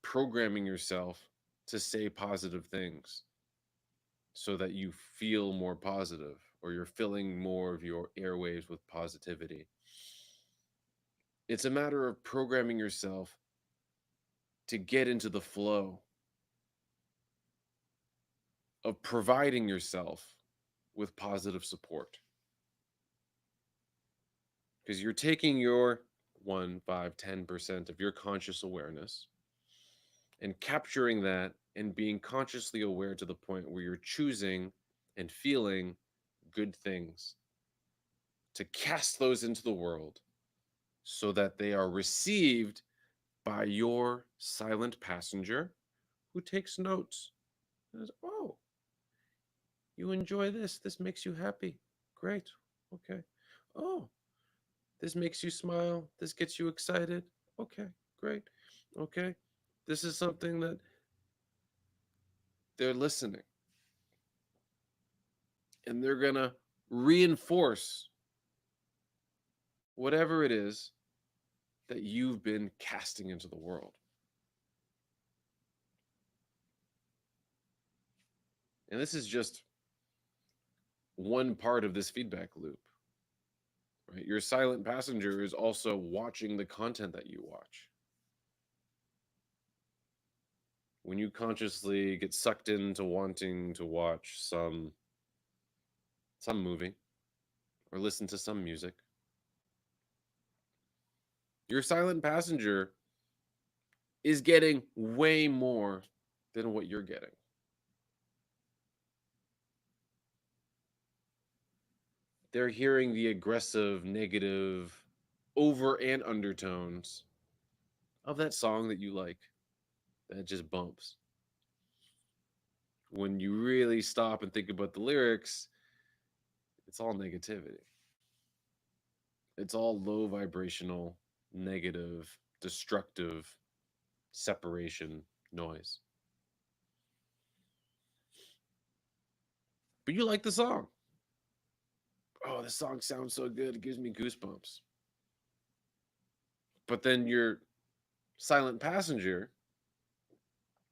programming yourself to say positive things so that you feel more positive or you're filling more of your airwaves with positivity. It's a matter of programming yourself to get into the flow of providing yourself with positive support. Because you're taking your 1, 5, 10% of your conscious awareness and capturing that and being consciously aware to the point where you're choosing and feeling good things to cast those into the world so that they are received by your silent passenger who takes notes. Says, oh, you enjoy this. This makes you happy. Great. Okay. Oh, this makes you smile. This gets you excited. Okay. Great. Okay. This is something that they're listening. And they're going to reinforce whatever it is that you've been casting into the world. And this is just one part of this feedback loop, right? Your silent passenger is also watching the content that you watch. When you consciously get sucked into wanting to watch some movie or listen to some music, your silent passenger is getting way more than what you're getting. They're hearing the aggressive, negative, over and undertones of that song that you like, that just bumps. When you really stop and think about the lyrics, it's all negativity. It's all low vibrational, negative, destructive, separation noise. But you like the song. Oh, this song sounds so good. It gives me goosebumps. But then your silent passenger,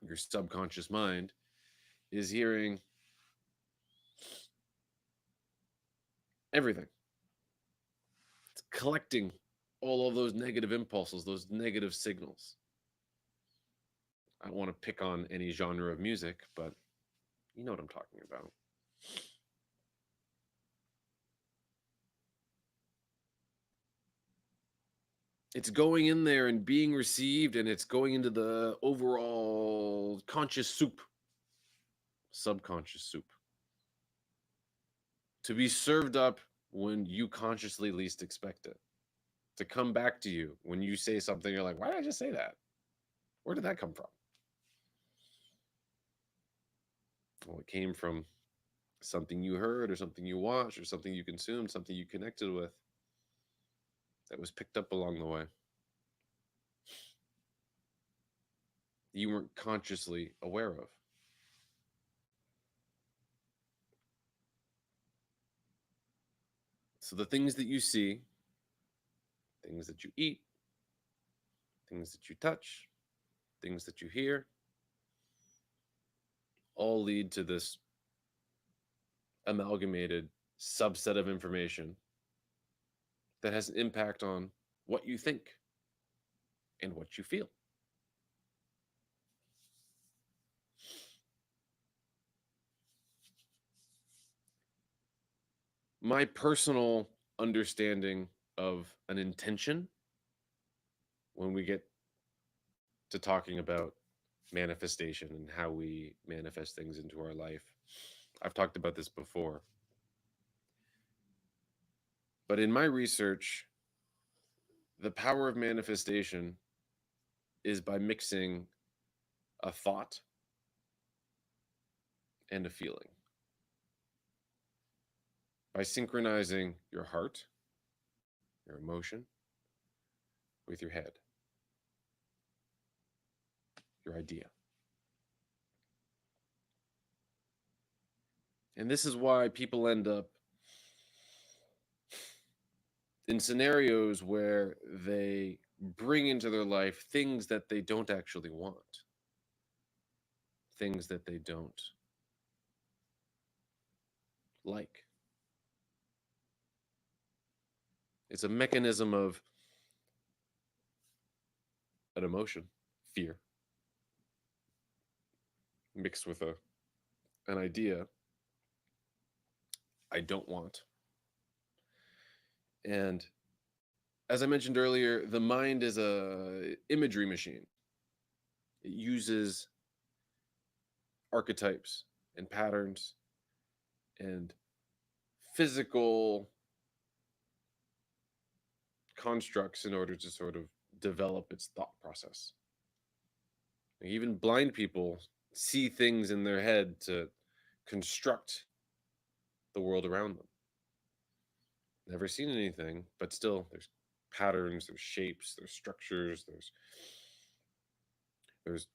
your subconscious mind, is hearing everything. It's collecting all of those negative impulses, those negative signals. I don't want to pick on any genre of music, but you know what I'm talking about. It's going in there and being received, and it's going into the overall conscious soup, subconscious soup, to be served up when you consciously least expect it, to come back to you when you say something, you're like, why did I just say that? Where did that come from? Well, it came from something you heard or something you watched or something you consumed, something you connected with that was picked up along the way. You weren't consciously aware of. So the things that you see, things that you eat, things that you touch, things that you hear, all lead to this amalgamated subset of information that has an impact on what you think and what you feel. My personal understanding of an intention, when we get to talking about manifestation and how we manifest things into our life, I've talked about this before. But in my research, the power of manifestation is by mixing a thought and a feeling. By synchronizing your heart, your emotion, with your head, your idea. And this is why people end up in scenarios where they bring into their life things that they don't actually want, things that they don't like. It's a mechanism of an emotion, fear, mixed with a an idea I don't want. And as I mentioned earlier, the mind is a imagery machine. It uses archetypes and patterns and physical constructs in order to sort of develop its thought process. Even blind people see things in their head to construct the world around them. Never seen anything, but still there's patterns, there's shapes, there's structures, there's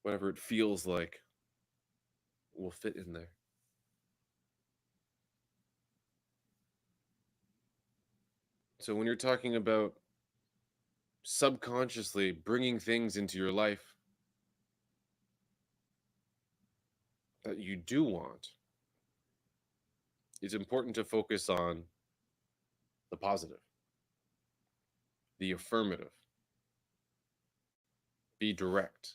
whatever it feels like will fit in there. So when you're talking about subconsciously bringing things into your life that you do want, it's important to focus on the positive, the affirmative. Be direct.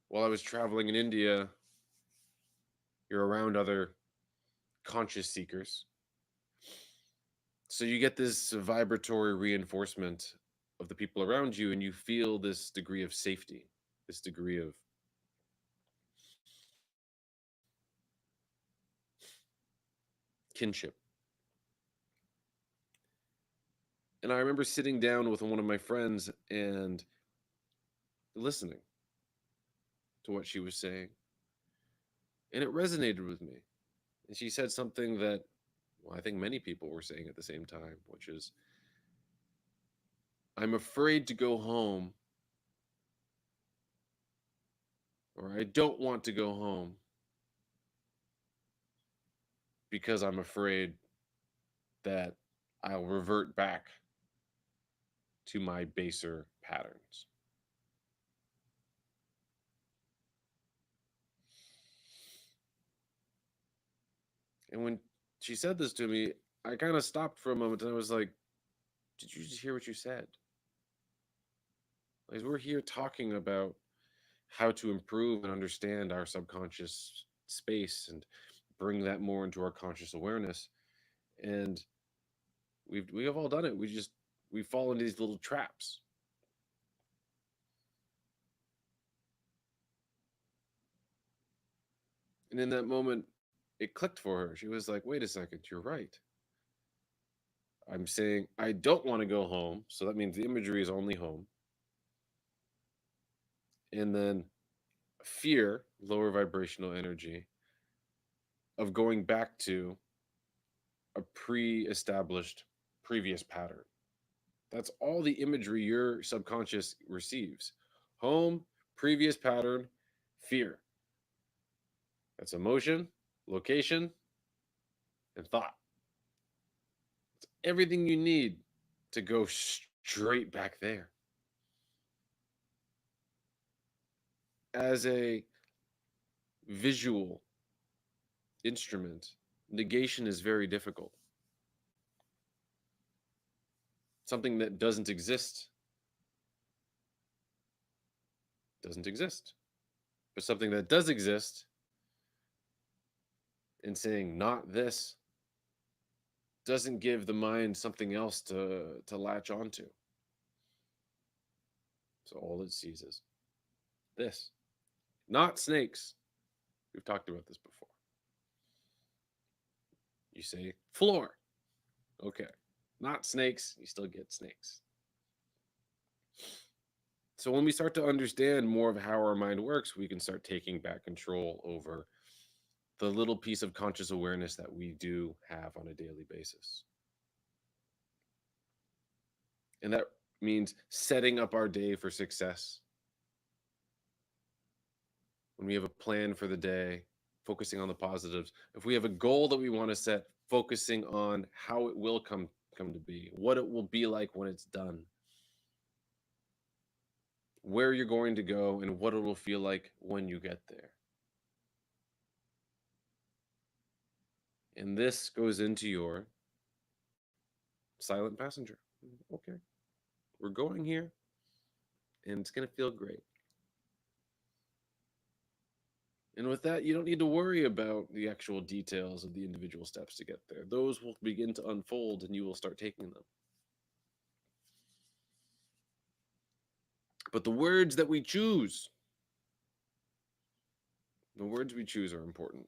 While I was traveling in India, you're around other conscious seekers. So you get this vibratory reinforcement of the people around you, and you feel this degree of safety, this degree of kinship. And I remember sitting down with one of my friends and listening to what she was saying. And it resonated with me. And she said something that, well, I think many people were saying at the same time, which is, I'm afraid to go home, or I don't want to go home because I'm afraid that I'll revert back to my baser patterns. And when she said this to me, I kind of stopped for a moment and I was like, did you just hear what you said? Like, we're here talking about how to improve and understand our subconscious space and bring that more into our conscious awareness. And we have all done it. We fall into these little traps. And in that moment, it clicked for her. She was like, wait a second, you're right. I'm saying I don't want to go home. So that means the imagery is only home. And then fear, lower vibrational energy, of going back to a pre-established previous pattern. That's all the imagery your subconscious receives. Home, previous pattern, fear. That's emotion, location, and thought. It's everything you need to go straight back there. As a visual instrument, negation is very difficult. Something that doesn't exist doesn't exist. But something that does exist and saying not this doesn't give the mind something else to latch onto. So all it sees is this. Not snakes. We've talked about this before. You say floor. Okay. Not snakes. You still get snakes. So when we start to understand more of how our mind works, we can start taking back control over the little piece of conscious awareness that we do have on a daily basis. And that means setting up our day for success. When we have a plan for the day, focusing on the positives. If we have a goal that we want to set, focusing on how it will come to be, what it will be like when it's done, where you're going to go, and what it will feel like when you get there. And this goes into your silent passenger. Okay. We're going here, and it's going to feel great. And with that, you don't need to worry about the actual details of the individual steps to get there. Those will begin to unfold, and you will start taking them. But the words that we choose, are important.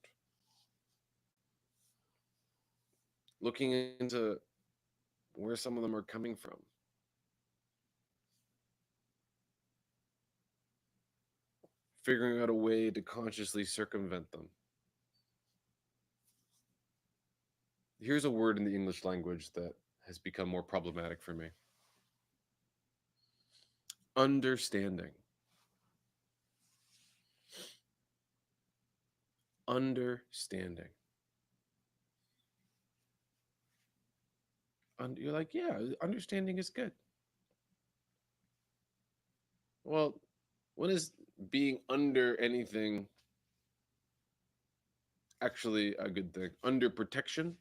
Looking into where some of them are coming from. Figuring out a way to consciously circumvent them. Here's a word in the English language that has become more problematic for me. Understanding. Understanding. You're like, yeah, understanding is good. Well, when is being under anything actually a good thing? Under protection?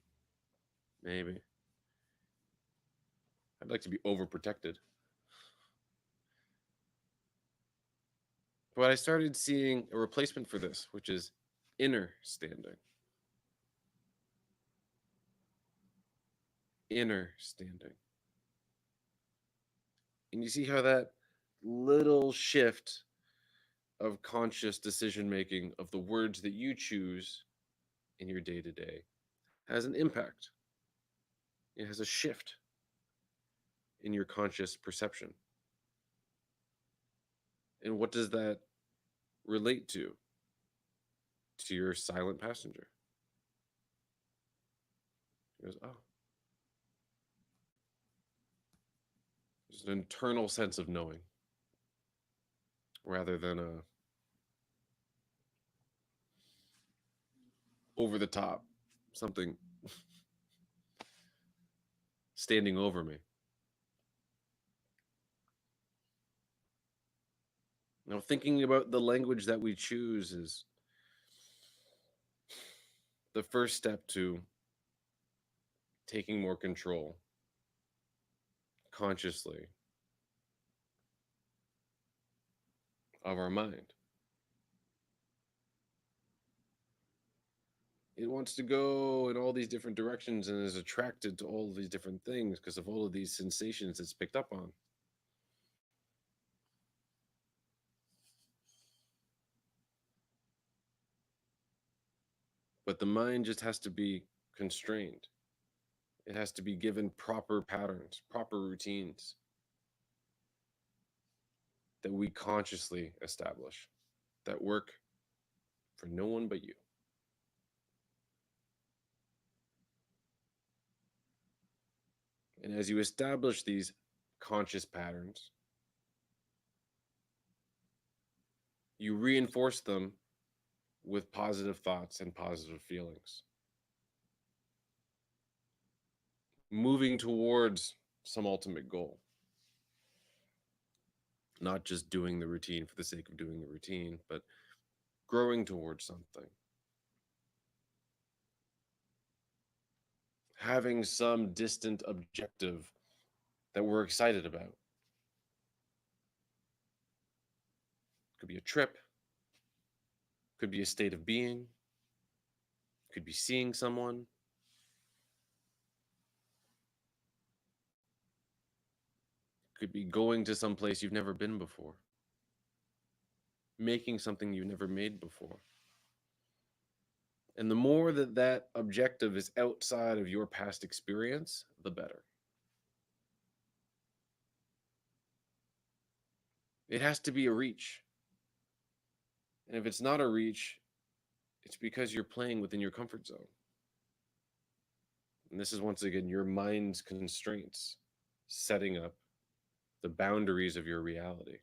Maybe. I'd like to be overprotected. But I started seeing a replacement for this, which is inner standing. Inner standing. And you see how that little shift of conscious decision making of the words that you choose in your day to day has an impact. It has a shift in your conscious perception. And what does that relate to? To your silent passenger. He goes, oh. There's an internal sense of knowing rather than a over the top, something standing over me. Now, thinking about the language that we choose is the first step to taking more control consciously of our mind. It wants to go in all these different directions and is attracted to all of these different things because of all of these sensations it's picked up on. But the mind just has to be constrained. It has to be given proper patterns, proper routines that we consciously establish that work for no one but you. And as you establish these conscious patterns, you reinforce them with positive thoughts and positive feelings. Moving towards some ultimate goal. Not just doing the routine for the sake of doing the routine, but growing towards something. Having some distant objective that we're excited about. Could be a trip, could be a state of being, could be seeing someone. Could be going to some place you've never been before. Making something you've never made before. And the more that that objective is outside of your past experience, the better. It has to be a reach. And if it's not a reach, it's because you're playing within your comfort zone. And this is once again your mind's constraints setting up the boundaries of your reality.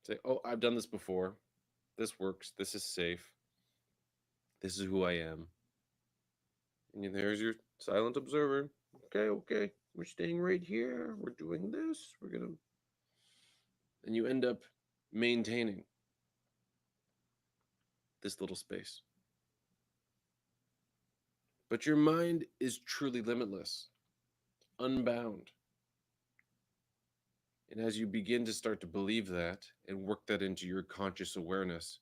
Say, oh, I've done this before. This works. This is safe. This is who I am. And there's your silent observer. Okay. We're staying right here. We're doing this. And you end up maintaining this little space. But your mind is truly limitless. unbound. And as you begin to start to believe that and work that into your conscious awareness,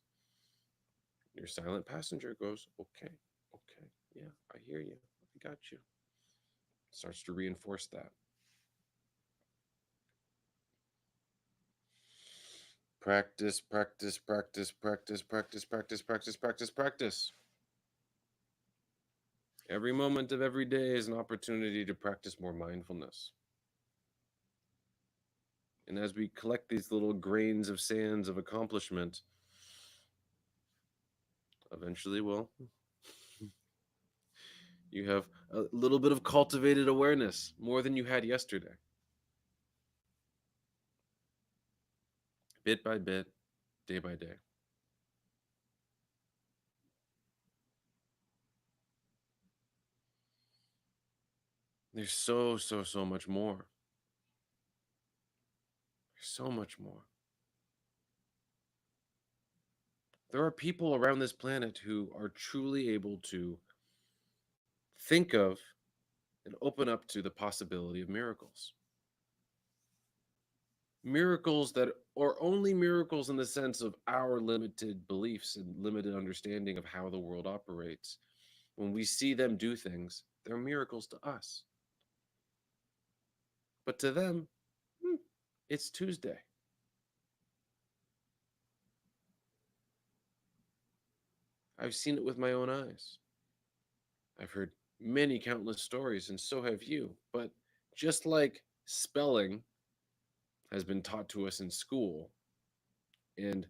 your silent passenger goes, okay, yeah, I hear you. I got you. Starts to reinforce that. Practice, practice, practice, practice, practice, practice, practice, practice, practice. Every moment of every day is an opportunity to practice more mindfulness. And as we collect these little grains of sands of accomplishment, eventually, well, you have a little bit of cultivated awareness, more than you had yesterday. Bit by bit, day by day. There's so much more. There's so much more. There are people around this planet who are truly able to think of and open up to the possibility of miracles. Miracles that are only miracles in the sense of our limited beliefs and limited understanding of how the world operates. When we see them do things, they're miracles to us. But to them, it's Tuesday. I've seen it with my own eyes. I've heard many countless stories, and so have you. But just like spelling has been taught to us in school and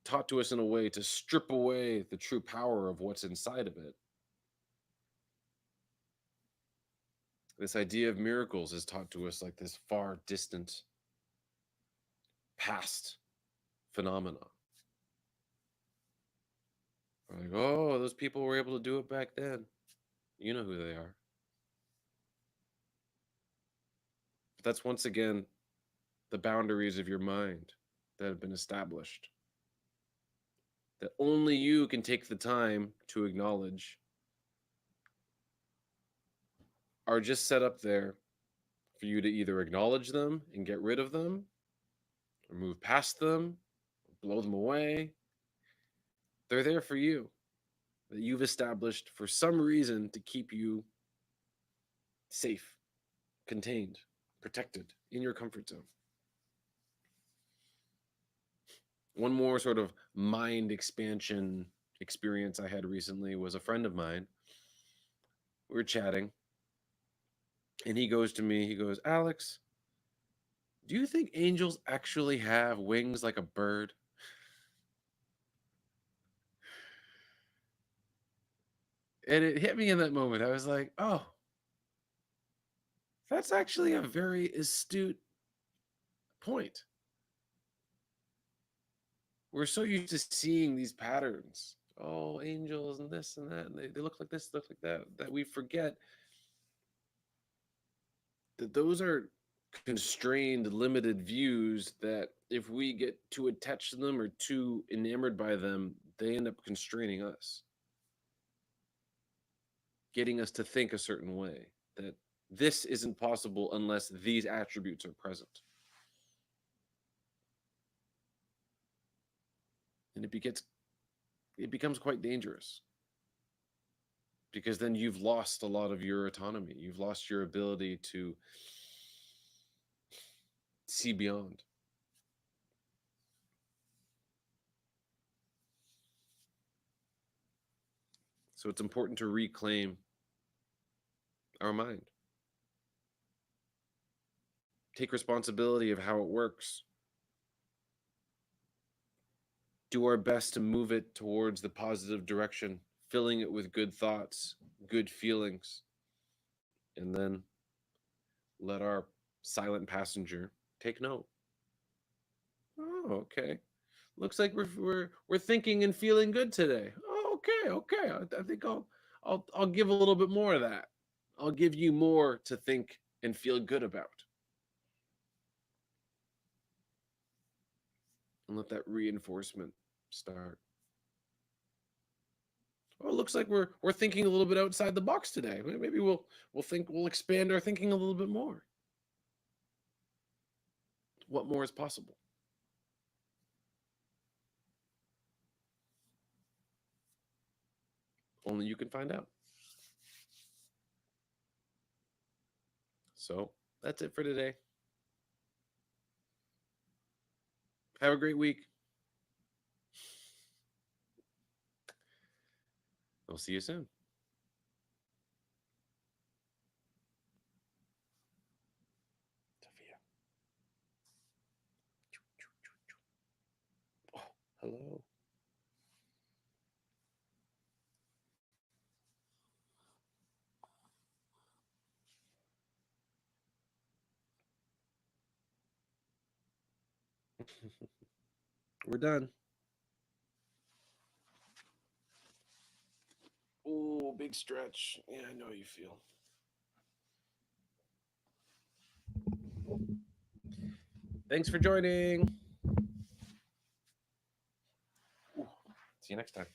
taught to us in a way to strip away the true power of what's inside of it, this idea of miracles is taught to us like this far distant past phenomena. We're like, oh, those people were able to do it back then. You know who they are. But that's once again the boundaries of your mind that have been established. That only you can take the time to acknowledge are just set up there for you to either acknowledge them and get rid of them, or move past them, blow them away. They're there for you, that you've established for some reason to keep you safe, contained, protected in your comfort zone. One more sort of mind expansion experience I had recently was a friend of mine. We were chatting, and he goes to me, he goes, Alex, do you think angels actually have wings like a bird? And it hit me in that moment. I was like, oh, that's actually a very astute point. We're so used to seeing these patterns. Oh, angels and this and that. And they look like this, look like that, that we forget that those are constrained, limited views that if we get too attached to them or too enamored by them, they end up constraining us, getting us to think a certain way, that this isn't possible unless these attributes are present. And it becomes quite dangerous, because then you've lost a lot of your autonomy. You've lost your ability to see beyond. So it's important to reclaim our mind. Take responsibility of how it works. Do our best to move it towards the positive direction, filling it with good thoughts, good feelings, and then let our silent passenger take note. Oh, okay. Looks like we're thinking and feeling good today. Oh, okay. I think I'll give a little bit more of that. I'll give you more to think and feel good about. And let that reinforcement start. oh, it looks like we're thinking a little bit outside the box today. Maybe we'll expand our thinking a little bit more. What more is possible? Only you can find out. So that's it for today. Have a great week. We'll see you soon. Sophia. Oh, hello. We're done. Oh, big stretch. Yeah, I know how you feel. Thanks for joining. Ooh, see you next time.